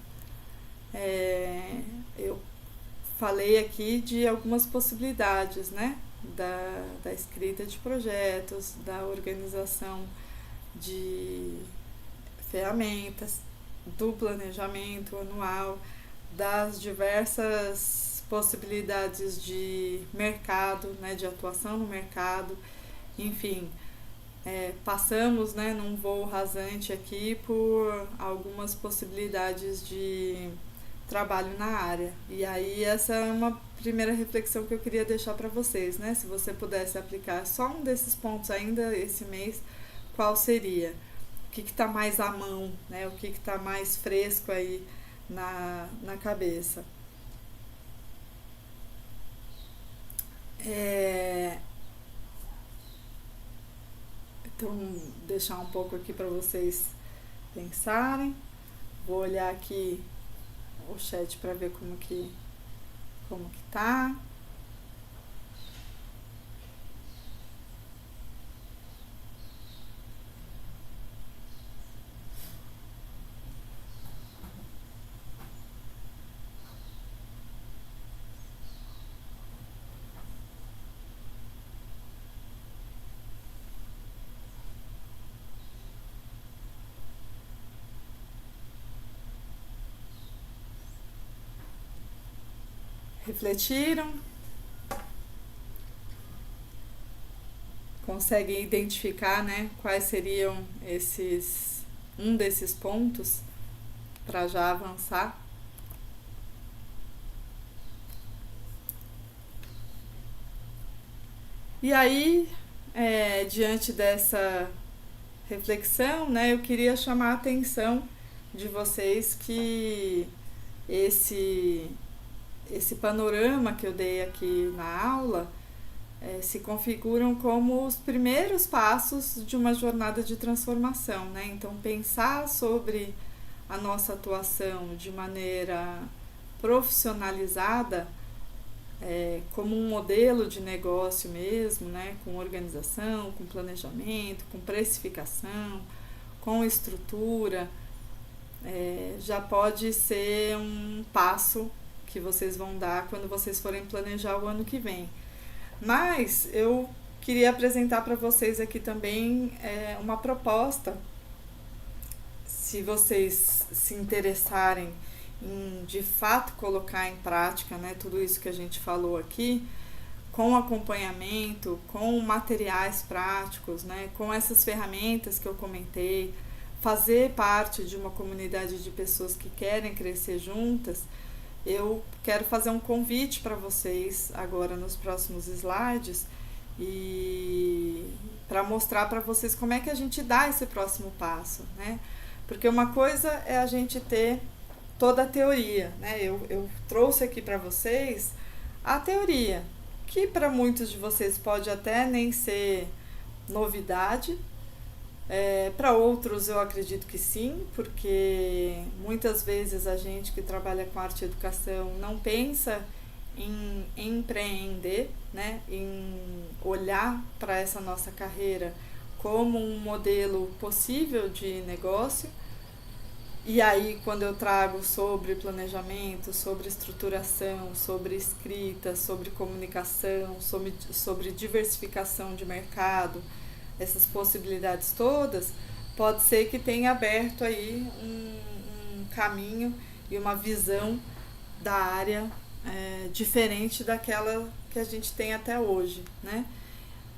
Eu falei aqui de algumas possibilidades, né? Da escrita de projetos, da organização de ferramentas, do planejamento anual, das diversas possibilidades de mercado, né, de atuação no mercado, enfim, passamos, né, num voo rasante aqui por algumas possibilidades de trabalho na área. E aí essa é uma primeira reflexão que eu queria deixar para vocês, né? Se você pudesse aplicar só um desses pontos ainda esse mês, qual seria? O que está mais à mão, né? O que está mais fresco aí na cabeça? Então, deixar um pouco aqui para vocês pensarem. Vou olhar aqui o chat para ver como que tá. Refletiram? Conseguem identificar, né, quais seriam um desses pontos para já avançar? E aí, diante dessa reflexão, né, eu queria chamar a atenção de vocês que esse panorama que eu dei aqui na aula se configuram como os primeiros passos de uma jornada de transformação, né? Então, pensar sobre a nossa atuação de maneira profissionalizada, como um modelo de negócio mesmo, né? Com organização, com planejamento, com precificação, com estrutura, já pode ser um passo que vocês vão dar quando vocês forem planejar o ano que vem. Mas eu queria apresentar para vocês aqui também uma proposta, se vocês se interessarem em de fato colocar em prática, né, tudo isso que a gente falou aqui, com acompanhamento, com materiais práticos, né, com essas ferramentas que eu comentei, fazer parte de uma comunidade de pessoas que querem crescer juntas. Eu quero fazer um convite para vocês agora nos próximos slides e para mostrar para vocês como é que a gente dá esse próximo passo, né? Porque uma coisa é a gente ter toda a teoria, né? Eu trouxe aqui para vocês a teoria, que para muitos de vocês pode até nem ser novidade, para outros eu acredito que sim, porque muitas vezes a gente que trabalha com arte e educação não pensa em empreender, né? Em olhar para essa nossa carreira como um modelo possível de negócio. E aí, quando eu trago sobre planejamento, sobre estruturação, sobre escrita, sobre comunicação, sobre diversificação de mercado, essas possibilidades todas, pode ser que tenha aberto aí um caminho e uma visão da área diferente daquela que a gente tem até hoje, né?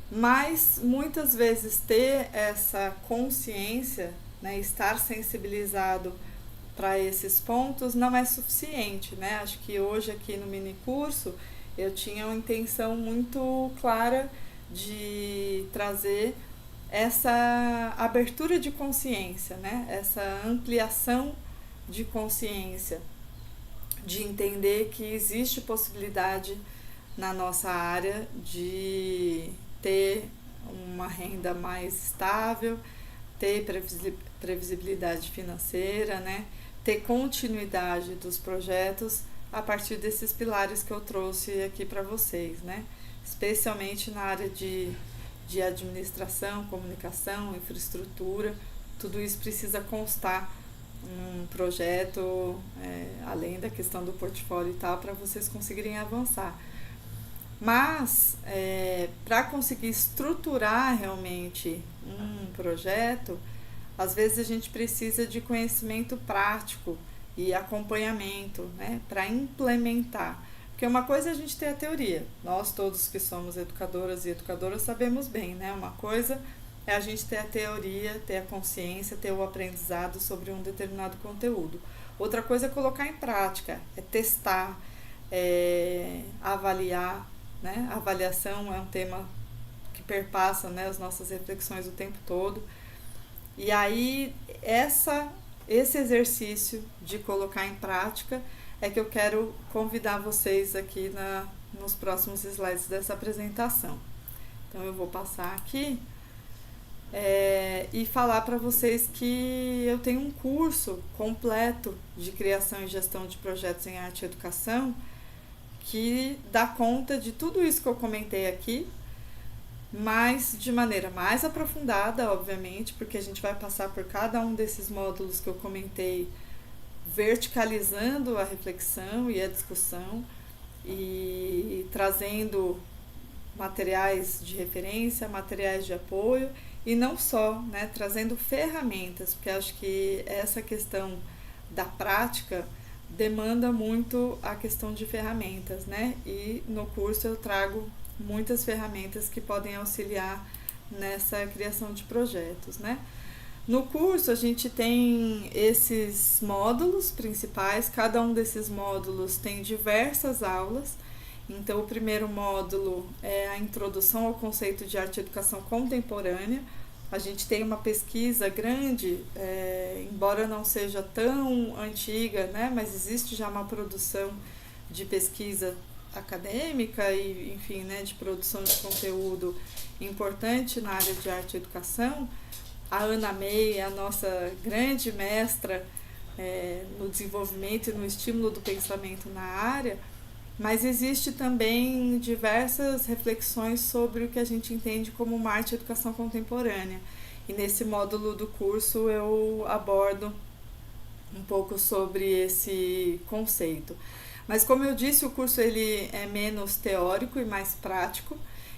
Mas muitas vezes ter essa consciência, né, estar sensibilizado para esses pontos não é suficiente, né? Acho que hoje aqui no mini curso eu tinha uma intenção muito clara de trazer essa abertura de consciência, né? Essa ampliação de consciência, de entender que existe possibilidade na nossa área de ter uma renda mais estável, ter previsibilidade financeira, né? Ter continuidade dos projetos a partir desses pilares que eu trouxe aqui para vocês, né? Especialmente na área de administração, comunicação, infraestrutura, tudo isso precisa constar num projeto, além da questão do portfólio e tal, para vocês conseguirem avançar. Mas, para conseguir estruturar realmente um projeto, às vezes a gente precisa de conhecimento prático e acompanhamento, né, para implementar. Porque uma coisa é a gente ter a teoria, nós todos que somos educadoras e educadoras sabemos bem, né? Uma coisa é a gente ter a teoria, ter a consciência, ter o aprendizado sobre um determinado conteúdo. Outra coisa é colocar em prática, é testar, avaliar, né? A avaliação é um tema que perpassa, né, as nossas reflexões o tempo todo. E aí, esse exercício de colocar em prática é que eu quero convidar vocês aqui nos próximos slides dessa apresentação. Então, eu vou passar aqui e falar para vocês que eu tenho um curso completo de criação e gestão de projetos em arte e educação que dá conta de tudo isso que eu comentei aqui, mas de maneira mais aprofundada, obviamente, porque a gente vai passar por cada um desses módulos que eu comentei, verticalizando a reflexão e a discussão e trazendo materiais de referência, materiais de apoio e não só, né, trazendo ferramentas, porque acho que essa questão da prática demanda muito a questão de ferramentas, né? E no curso eu trago muitas ferramentas que podem auxiliar nessa criação de projetos, né? No curso a gente tem esses módulos principais, cada um desses módulos tem diversas aulas. Então o primeiro módulo é a introdução ao conceito de arte e educação contemporânea. A gente tem uma pesquisa grande, embora não seja tão antiga, né, mas existe já uma produção de pesquisa acadêmica e, enfim, né, de produção de conteúdo importante na área de arte e educação. A Ana May é a nossa grande mestra no desenvolvimento e no estímulo do pensamento na área, mas existe também diversas reflexões sobre o que a gente entende como uma arte e educação contemporânea. E nesse módulo do curso eu abordo um pouco sobre esse conceito. Mas como eu disse, o curso ele é menos teórico e mais prático.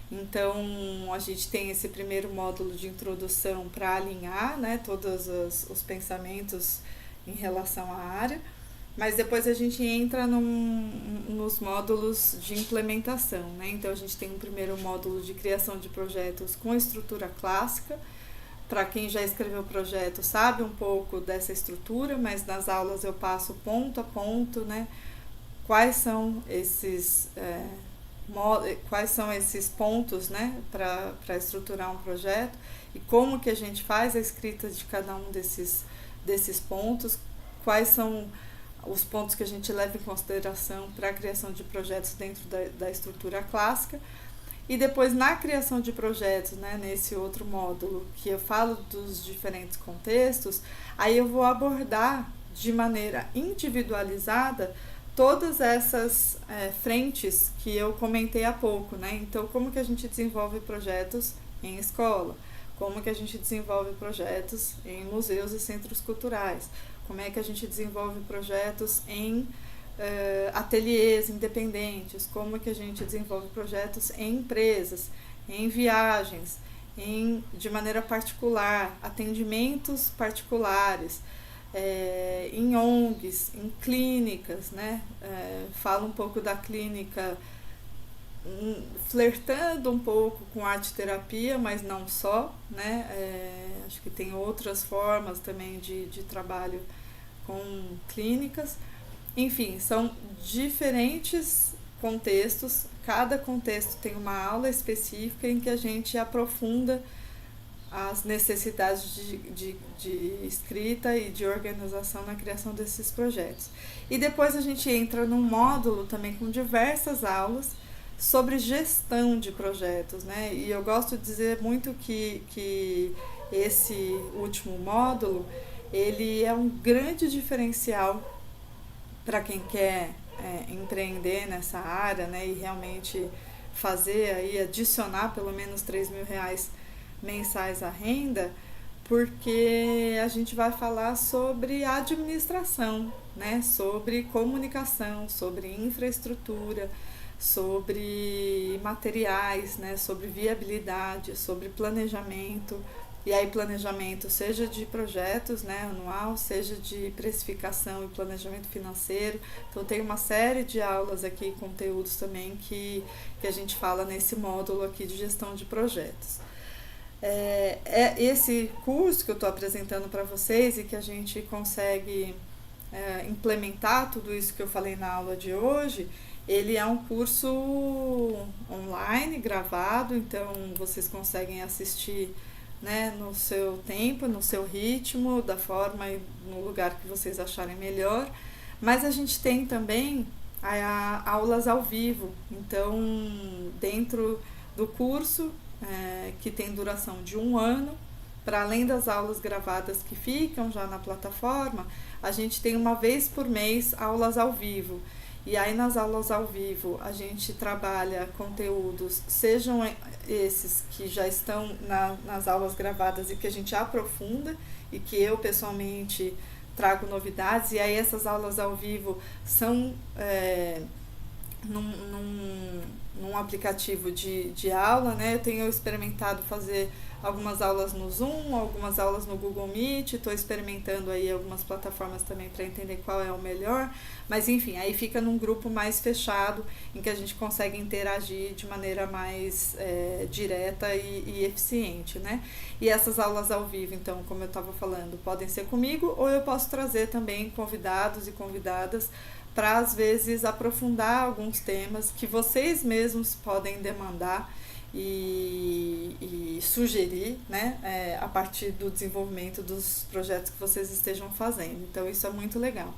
Então a gente tem esse primeiro módulo de introdução para alinhar, né, todos os pensamentos em relação à área. Mas depois a gente entra nos módulos de implementação, né? Então a gente tem um primeiro módulo de criação de projetos com estrutura clássica. Para quem já escreveu o projeto sabe um pouco dessa estrutura, mas nas aulas eu passo ponto a ponto, né? Quais são esses pontos, né, para estruturar um projeto e como que a gente faz a escrita de cada um desses desses pontos, quais são os pontos que a gente leva em consideração para a criação de projetos dentro da estrutura clássica. E depois, na criação de projetos, né, nesse outro módulo, que eu falo dos diferentes contextos, aí eu vou abordar de maneira individualizada todas essas frentes que eu comentei há pouco, né? Então, como que a gente desenvolve projetos em escola? Como que a gente desenvolve projetos em museus e centros culturais? Como é que a gente desenvolve projetos em ateliês independentes? Como que a gente desenvolve projetos em empresas, em viagens, de maneira particular, atendimentos particulares, em ONGs, em clínicas, né? Falo um pouco da clínica flertando um pouco com arte-terapia, mas não só, né? Acho que tem outras formas também de trabalho com clínicas. Enfim, são diferentes contextos, cada contexto tem uma aula específica em que a gente aprofunda as necessidades de escrita e de organização na criação desses projetos. E depois a gente entra num módulo também com diversas aulas sobre gestão de projetos, né? E eu gosto de dizer muito que esse último módulo, ele é um grande diferencial para quem quer empreender nessa área, né? E realmente fazer aí, adicionar pelo menos R$3.000 mensais à renda, porque a gente vai falar sobre administração, né? Sobre comunicação, sobre infraestrutura, sobre materiais, né? Sobre viabilidade, sobre planejamento. E aí planejamento seja de projetos, né, anual, seja de precificação e planejamento financeiro. Então tem uma série de aulas aqui, conteúdos também que a gente fala nesse módulo aqui de gestão de projetos. Esse curso que eu estou apresentando para vocês e que a gente consegue implementar tudo isso que eu falei na aula de hoje, ele é um curso online, gravado, então vocês conseguem assistir, né, no seu tempo, no seu ritmo, da forma e no lugar que vocês acharem melhor. Mas a gente tem também aulas ao vivo, então dentro do curso, que tem duração de 1 ano, para além das aulas gravadas que ficam já na plataforma, a gente tem uma vez por mês aulas ao vivo. E aí nas aulas ao vivo a gente trabalha conteúdos, sejam esses que já estão nas aulas gravadas e que a gente aprofunda e que eu pessoalmente trago novidades, e aí essas aulas ao vivo são num aplicativo de aula, né? Eu tenho experimentado fazer algumas aulas no Zoom, algumas aulas no Google Meet, estou experimentando aí algumas plataformas também para entender qual é o melhor, mas enfim, aí fica num grupo mais fechado, em que a gente consegue interagir de maneira mais direta e eficiente, né? E essas aulas ao vivo, então, como eu estava falando, podem ser comigo, ou eu posso trazer também convidados e convidadas para, às vezes, aprofundar alguns temas que vocês mesmos podem demandar e sugerir, né, a partir do desenvolvimento dos projetos que vocês estejam fazendo. Então, isso é muito legal.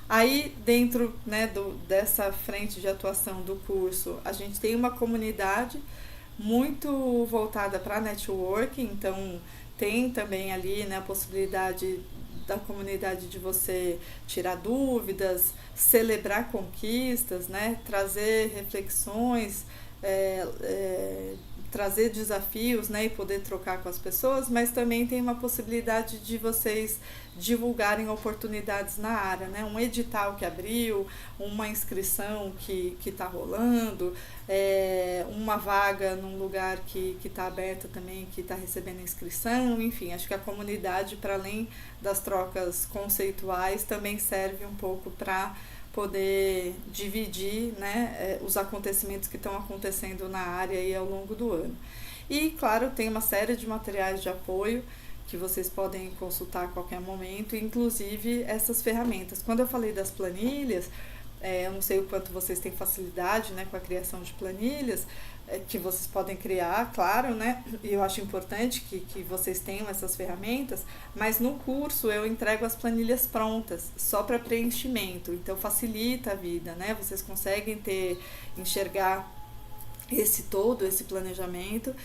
Aí, dentro, né, dessa frente de atuação do curso, a gente tem uma comunidade muito voltada para networking, então tem também ali, né, a possibilidade da comunidade de você tirar dúvidas, celebrar conquistas, né, trazer reflexões, trazer desafios, né, e poder trocar com as pessoas, mas também tem uma possibilidade de vocês divulgarem oportunidades na área, né, um edital que abriu, uma inscrição que está rolando, uma vaga num lugar que está aberta também, que está recebendo inscrição, enfim, acho que a comunidade, para além das trocas conceituais, também serve um pouco para poder dividir, né, os acontecimentos que estão acontecendo na área aí ao longo do ano. E, claro, tem uma série de materiais de apoio que vocês podem consultar a qualquer momento, inclusive essas ferramentas. Quando eu falei das planilhas, eu não sei o quanto vocês têm facilidade, né, com a criação de planilhas, que vocês podem criar, claro, né? E eu acho importante que vocês tenham essas ferramentas, mas no curso eu entrego as planilhas prontas, só para preenchimento, então facilita a vida, né? Vocês conseguem enxergar esse planejamento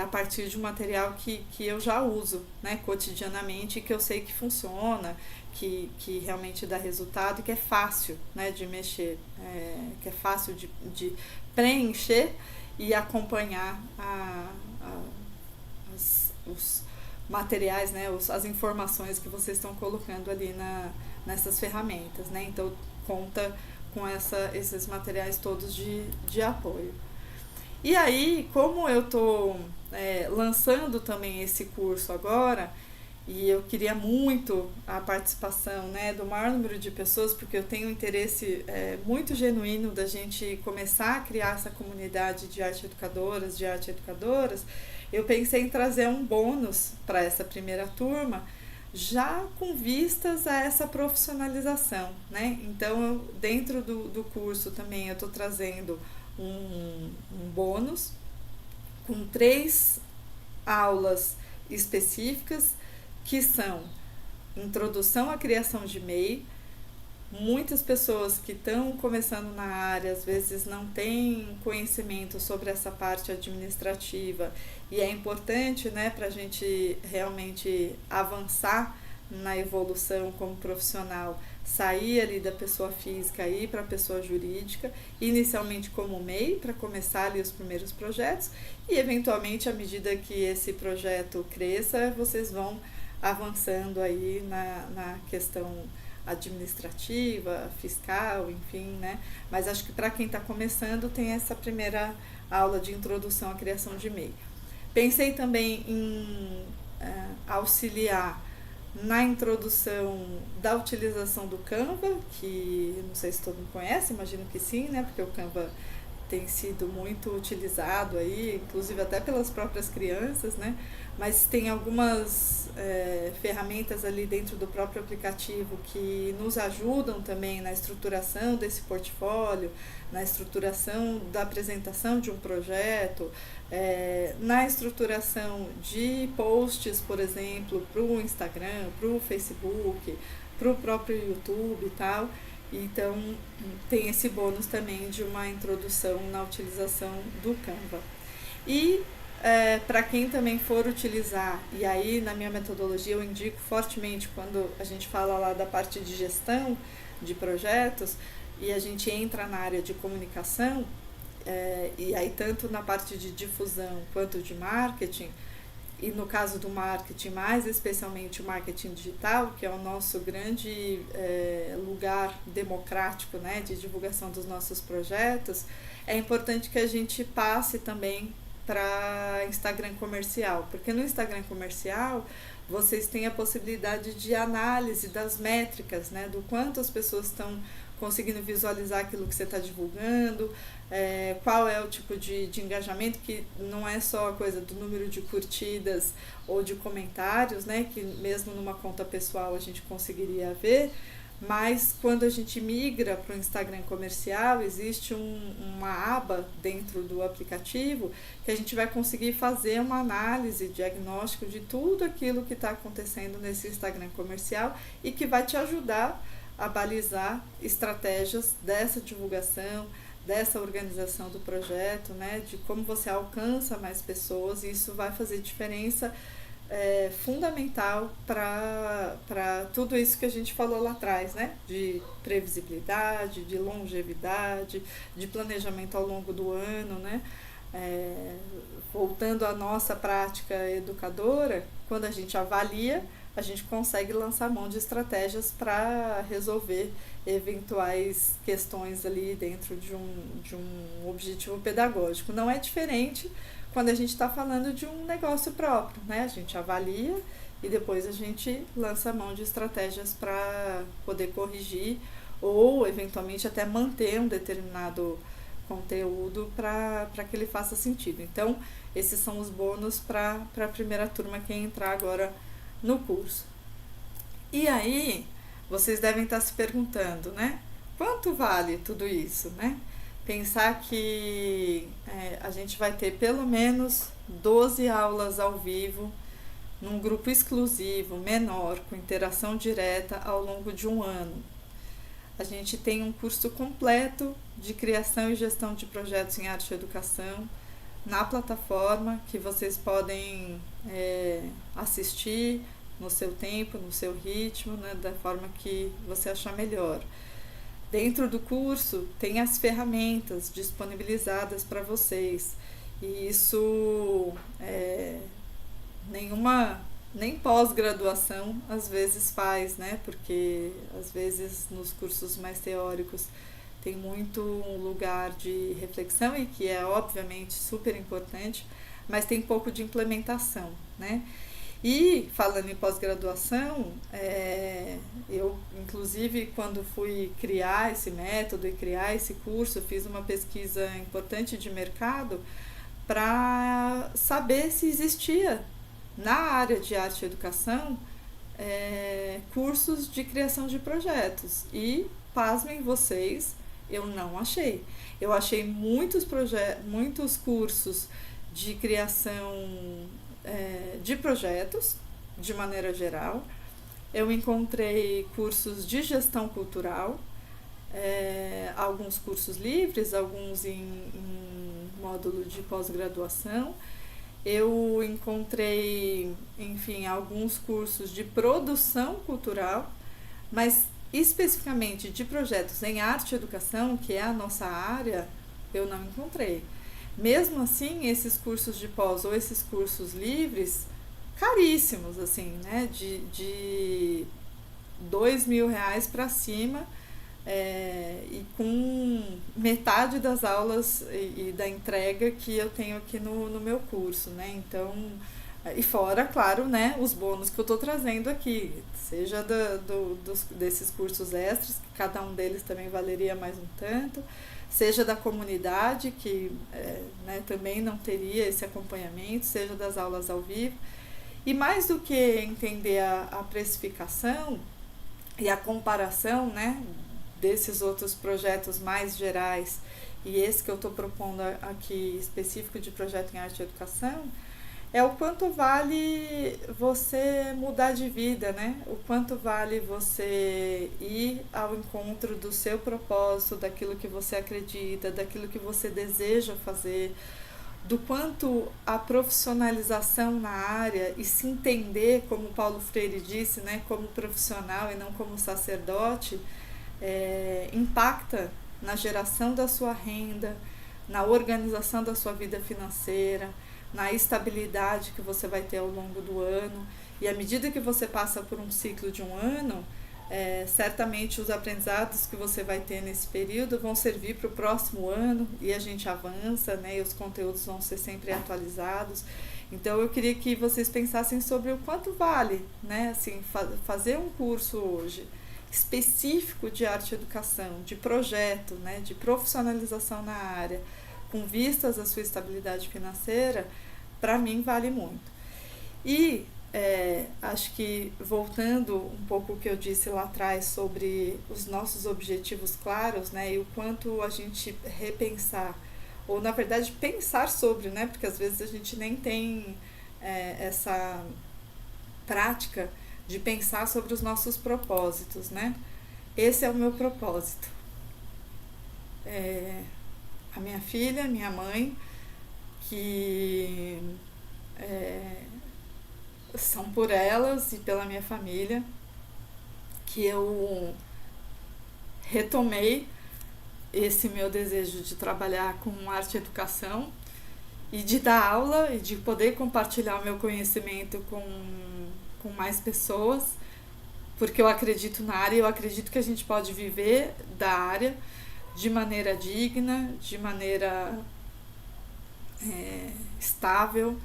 a partir de um material que eu já uso, né, cotidianamente, e que eu sei que funciona, que realmente dá resultado e que é fácil, né, de mexer, que é fácil de preencher e acompanhar os materiais, né, as informações que vocês estão colocando ali nessas ferramentas, né? Então conta com esses materiais todos de apoio. E aí, como eu estou lançando também esse curso agora, e eu queria muito a participação, né, do maior número de pessoas, porque eu tenho um interesse muito genuíno da gente começar a criar essa comunidade de arte educadoras, eu pensei em trazer um bônus para essa primeira turma, já com vistas a essa profissionalização, né? Então, dentro do curso também eu estou trazendo um bônus com 3 aulas específicas, que são introdução à criação de MEI. Muitas pessoas que estão começando na área às vezes não têm conhecimento sobre essa parte administrativa, e é importante, né, para a gente realmente avançar na evolução como profissional, sair ali da pessoa física e ir para a pessoa jurídica, inicialmente como MEI, para começar ali os primeiros projetos, e eventualmente, à medida que esse projeto cresça, vocês vão avançando aí na questão administrativa, fiscal, enfim, né? Mas acho que para quem está começando tem essa primeira aula de introdução à criação de MEI. Pensei também em auxiliar na introdução da utilização do Canva, que não sei se todo mundo conhece, imagino que sim, né? Porque o Canva tem sido muito utilizado aí, inclusive até pelas próprias crianças, né? Mas tem algumas ferramentas ali dentro do próprio aplicativo que nos ajudam também na estruturação desse portfólio, na estruturação da apresentação de um projeto, na estruturação de posts, por exemplo, para o Instagram, para o Facebook, para o próprio YouTube e tal. Então, tem esse bônus também de uma introdução na utilização do Canva. E para quem também for utilizar, e aí na minha metodologia eu indico fortemente quando a gente fala lá da parte de gestão de projetos e a gente entra na área de comunicação, e aí tanto na parte de difusão quanto de marketing, e no caso do marketing, mais especialmente o marketing digital, que é o nosso grande lugar democrático, né, de divulgação dos nossos projetos, é importante que a gente passe também para Instagram comercial, porque no Instagram comercial vocês têm a possibilidade de análise das métricas, né, do quanto as pessoas estão conseguindo visualizar aquilo que você está divulgando, qual é o tipo de engajamento, que não é só a coisa do número de curtidas ou de comentários, né, que mesmo numa conta pessoal a gente conseguiria ver, mas quando a gente migra para o Instagram comercial, existe uma aba dentro do aplicativo que a gente vai conseguir fazer uma análise, diagnóstico de tudo aquilo que está acontecendo nesse Instagram comercial e que vai te ajudar a balizar estratégias dessa divulgação, dessa organização do projeto, né, de como você alcança mais pessoas, e isso vai fazer diferença fundamental para tudo isso que a gente falou lá atrás, né, de previsibilidade, de longevidade, de planejamento ao longo do ano, né. Voltando à nossa prática educadora, quando a gente avalia, a gente consegue lançar mão de estratégias para resolver eventuais questões ali dentro de um objetivo pedagógico. Não é diferente quando a gente está falando de um negócio próprio, né? A gente avalia e depois a gente lança mão de estratégias para poder corrigir ou eventualmente até manter um determinado conteúdo para que ele faça sentido. Então, esses são os bônus para a primeira turma que entrar agora no curso. E aí, vocês devem estar se perguntando, né? Quanto vale tudo isso, né? pensar que a gente vai ter pelo menos 12 aulas ao vivo, num grupo exclusivo, menor, com interação direta ao longo de um ano. A gente tem um curso completo de criação e gestão de projetos em arte e educação na plataforma, que vocês podem assistir no seu tempo, no seu ritmo, né, da forma que você achar melhor. Dentro do curso tem as ferramentas disponibilizadas para vocês, e isso nem pós-graduação às vezes faz, né? Porque às vezes nos cursos mais teóricos tem muito um lugar de reflexão, e que é obviamente super importante, mas tem pouco de implementação, né? E falando em pós-graduação, eu inclusive quando fui criar esse método e criar esse curso, fiz uma pesquisa importante de mercado para saber se existia na área de arte e educação cursos de criação de projetos. E pasmem vocês, eu não achei. Eu achei muitos cursos de criação de projetos, de maneira geral. Eu encontrei cursos de gestão cultural, alguns cursos livres, alguns em módulo de pós-graduação. Eu encontrei, enfim, alguns cursos de produção cultural, mas especificamente de projetos em arte e educação, que é a nossa área, eu não encontrei. Mesmo assim, esses cursos de pós ou esses cursos livres, caríssimos, assim, né, de R$ 2.000 para cima, e com metade das aulas e da entrega que eu tenho aqui no meu curso, né? Então, e fora, claro, né, os bônus que eu estou trazendo aqui, seja desses cursos extras, que cada um deles também valeria mais um tanto, seja da comunidade, que né, também não teria esse acompanhamento, seja das aulas ao vivo. E mais do que entender a precificação e a comparação, né, desses outros projetos mais gerais e esse que eu estou propondo aqui específico de projeto em arte e educação, é o quanto vale você mudar de vida, né? O quanto vale você ir ao encontro do seu propósito, daquilo que você acredita, daquilo que você deseja fazer, do quanto a profissionalização na área e se entender, como Paulo Freire disse, né, como profissional e não como sacerdote, impacta na geração da sua renda, na organização da sua vida financeira, na estabilidade que você vai ter ao longo do ano. E à medida que você passa por um ciclo de um ano, certamente os aprendizados que você vai ter nesse período vão servir para o próximo ano, e a gente avança, né, e os conteúdos vão ser sempre atualizados. Então eu queria que vocês pensassem sobre o quanto vale, né, assim, fazer um curso hoje específico de arte e educação, de projeto, né, de profissionalização na área, com vistas à sua estabilidade financeira. Para mim vale muito. E acho que, voltando um pouco o que eu disse lá atrás sobre os nossos objetivos claros, né, e o quanto a gente repensar, ou na verdade pensar sobre, né, porque às vezes a gente nem tem essa prática de pensar sobre os nossos propósitos, né? Esse é o meu propósito. A minha filha, minha mãe, que são por elas e pela minha família que eu retomei esse meu desejo de trabalhar com arte e educação e de dar aula e de poder compartilhar o meu conhecimento com mais pessoas, porque eu acredito na área, eu acredito que a gente pode viver da área de maneira digna, de maneira estável,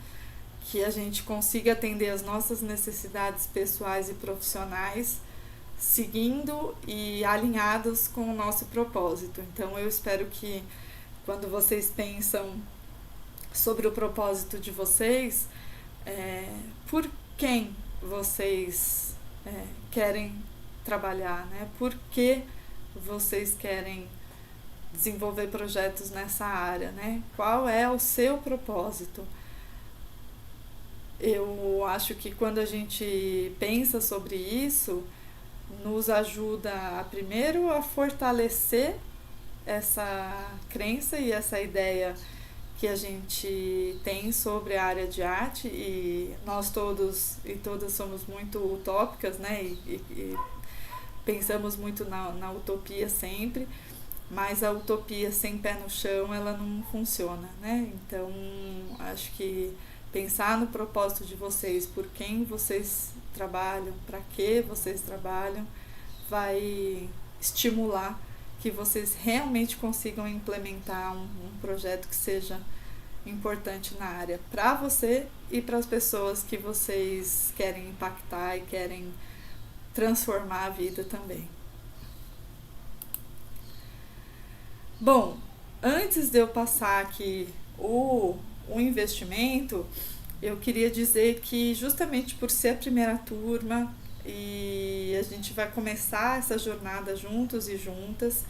que a gente consiga atender as nossas necessidades pessoais e profissionais, seguindo e alinhados com o nosso propósito. Então eu espero que quando vocês pensam sobre o propósito de vocês, por quem vocês querem trabalhar, né? Por que vocês querem desenvolver projetos nessa área, né? Qual é o seu propósito? Eu acho que quando a gente pensa sobre isso, nos ajuda primeiro a fortalecer essa crença e essa ideia que a gente tem sobre a área de arte, e nós todos e todas somos muito utópicas, né? E pensamos muito na utopia sempre, mas a utopia sem pé no chão, ela não funciona, né? Então, acho que pensar no propósito de vocês, por quem vocês trabalham, para que vocês trabalham, vai estimular que vocês realmente consigam implementar um projeto que seja importante na área para você e para as pessoas que vocês querem impactar e querem transformar a vida também. Bom, antes de eu passar aqui o investimento, eu queria dizer que justamente por ser a primeira turma e a gente vai começar essa jornada juntos e juntas,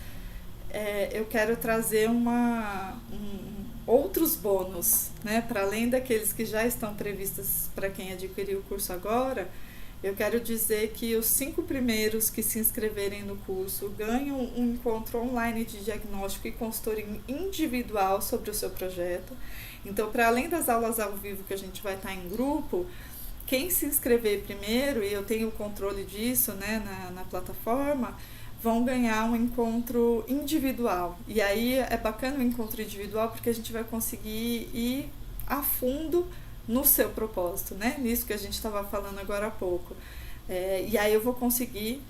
eu quero trazer outros bônus, né? Para além daqueles que já estão previstos para quem adquiriu o curso agora. Eu quero dizer que os 5 primeiros que se inscreverem no curso ganham um encontro online de diagnóstico e consultoria individual sobre o seu projeto. Então, para além das aulas ao vivo que a gente vai estar em grupo, quem se inscrever primeiro, e eu tenho o controle disso, né, na plataforma, vão ganhar um encontro individual. E aí é bacana o encontro individual porque a gente vai conseguir ir a fundo no seu propósito, né? Nisso que a gente estava falando agora há pouco. E aí eu vou conseguir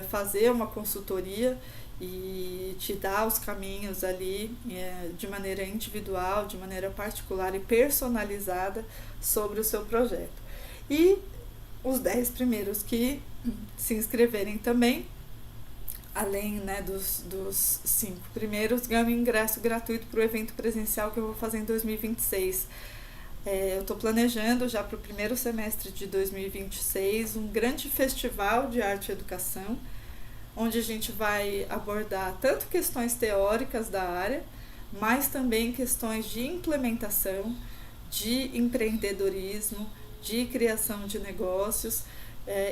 fazer uma consultoria e te dar os caminhos ali de maneira individual, de maneira particular e personalizada sobre o seu projeto. E os 10 primeiros que se inscreverem também, além, né, dos 5 primeiros, ganham ingresso gratuito para o evento presencial que eu vou fazer em 2026. Eu estou planejando já para o primeiro semestre de 2026 um grande festival de arte e educação, onde a gente vai abordar tanto questões teóricas da área, mas também questões de implementação, de empreendedorismo, de criação de negócios.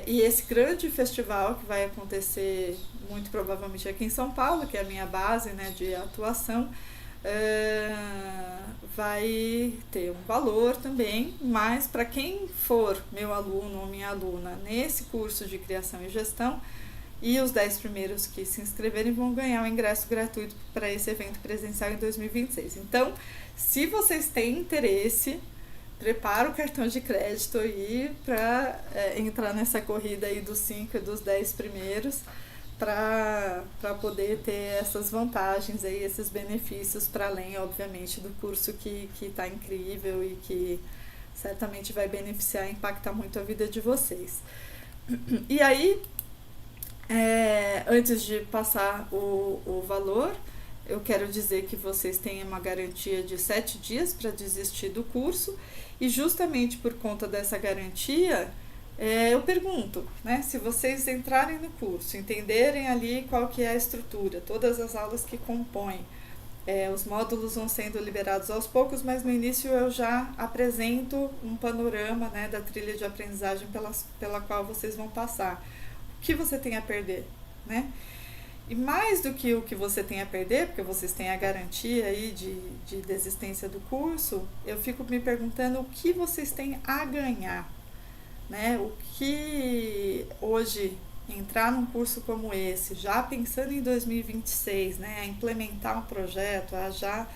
E esse grande festival que vai acontecer muito provavelmente aqui em São Paulo, que é a minha base, né, de atuação, vai ter um valor também, mas para quem for meu aluno ou minha aluna nesse curso de criação e gestão, e os 10 primeiros que se inscreverem vão ganhar um ingresso gratuito para esse evento presencial em 2026. Então, se vocês têm interesse, prepara o cartão de crédito aí para entrar nessa corrida aí dos 5 e dos 10 primeiros, para poder ter essas vantagens aí, esses benefícios, para além, obviamente, do curso que está incrível e que certamente vai beneficiar e impactar muito a vida de vocês. E aí, antes de passar o valor, eu quero dizer que vocês têm uma garantia de 7 dias para desistir do curso, e justamente por conta dessa garantia, eu pergunto, né, se vocês entrarem no curso, entenderem ali qual que é a estrutura, todas as aulas que compõem, os módulos vão sendo liberados aos poucos, mas no início eu já apresento um panorama, né, da trilha de aprendizagem pela qual vocês vão passar. O que você tem a perder, né? E mais do que o que você tem a perder, porque vocês têm a garantia aí de desistência do curso, eu fico me perguntando o que vocês têm a ganhar, né? O que hoje entrar num curso como esse, já pensando em 2026, né, a implementar um projeto, a já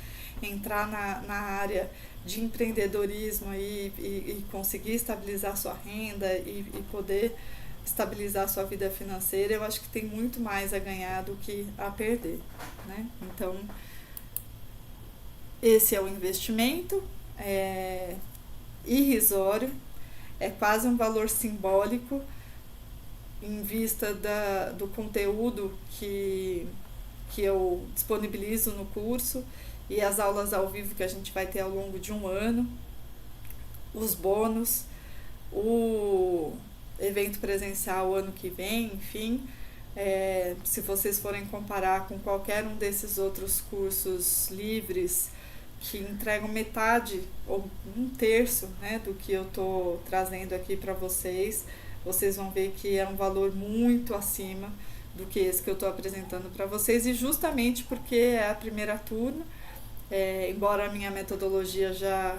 entrar na área de empreendedorismo aí, e conseguir estabilizar sua renda e poder estabilizar sua vida financeira, eu acho que tem muito mais a ganhar do que a perder, né? Então, esse é o investimento, é irrisório, é quase um valor simbólico em vista do conteúdo que eu disponibilizo no curso e as aulas ao vivo que a gente vai ter ao longo de um ano, os bônus, o evento presencial ano que vem, enfim, Se vocês forem comparar com qualquer um desses outros cursos livres que entregam metade ou um terço, né, do que eu estou trazendo aqui para vocês, vocês vão ver que é um valor muito acima do que esse que eu estou apresentando para vocês, e justamente porque é a primeira turma, embora a minha metodologia já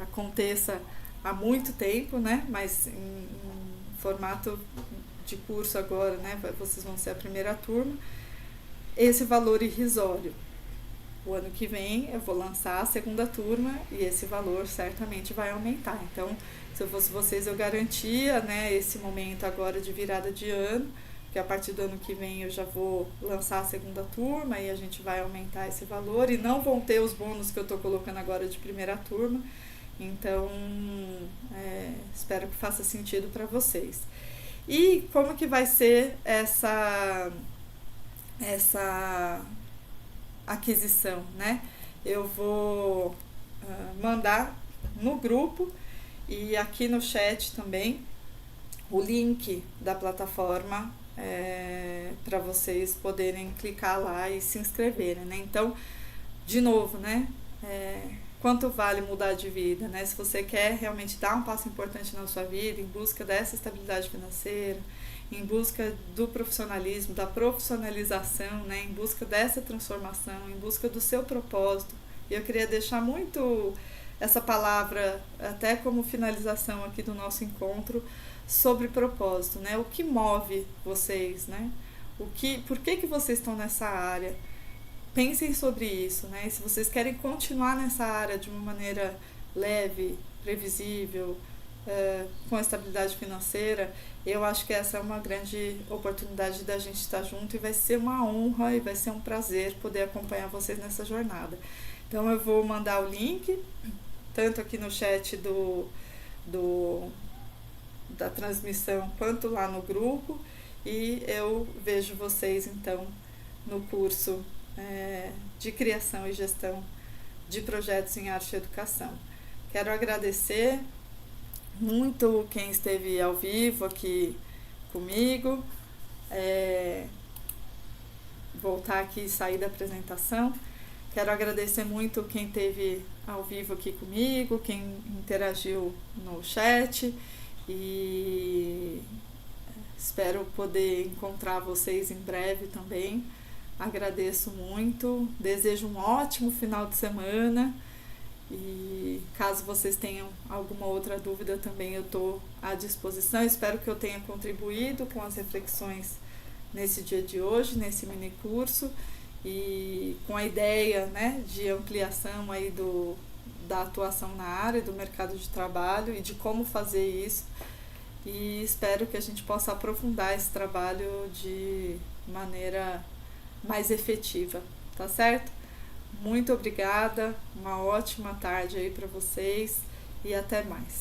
aconteça há muito tempo, né, mas em formato de curso agora, né, vocês vão ser a primeira turma, esse valor irrisório. O ano que vem eu vou lançar a segunda turma e esse valor certamente vai aumentar. Então, se eu fosse vocês, eu garantia, né, esse momento agora de virada de ano, que a partir do ano que vem eu já vou lançar a segunda turma e a gente vai aumentar esse valor, e não vão ter os bônus que eu estou colocando agora de primeira turma. Então, espero que faça sentido para vocês. E como que vai ser essa aquisição, né? Eu vou mandar no grupo e aqui no chat também o link da plataforma para vocês poderem clicar lá e se inscreverem, né? Então, de novo, né? Quanto vale mudar de vida, né? Se você quer realmente dar um passo importante na sua vida, em busca dessa estabilidade financeira, em busca do profissionalismo, da profissionalização, né? Em busca dessa transformação, em busca do seu propósito. E eu queria deixar muito essa palavra, até como finalização aqui do nosso encontro, sobre propósito, né? O que move vocês, né? Por que vocês estão nessa área? Pensem sobre isso, né? E se vocês querem continuar nessa área de uma maneira leve, previsível, com estabilidade financeira, eu acho que essa é uma grande oportunidade da gente estar junto, e vai ser uma honra e vai ser um prazer poder acompanhar vocês nessa jornada. Então eu vou mandar o link, tanto aqui no chat da transmissão, quanto lá no grupo, e eu vejo vocês então no curso de criação e gestão de projetos em arte e educação. Quero agradecer muito quem esteve ao vivo aqui comigo, voltar aqui e sair da apresentação. Quero agradecer muito quem esteve ao vivo aqui comigo, quem interagiu no chat, e espero poder encontrar vocês em breve também. Agradeço muito, desejo um ótimo final de semana, e caso vocês tenham alguma outra dúvida também eu estou à disposição. Espero que eu tenha contribuído com as reflexões nesse dia de hoje, nesse mini curso, e com a ideia, né, de ampliação aí da atuação na área do mercado de trabalho e de como fazer isso, e espero que a gente possa aprofundar esse trabalho de maneira mais efetiva, tá certo? Muito obrigada, uma ótima tarde aí para vocês e até mais.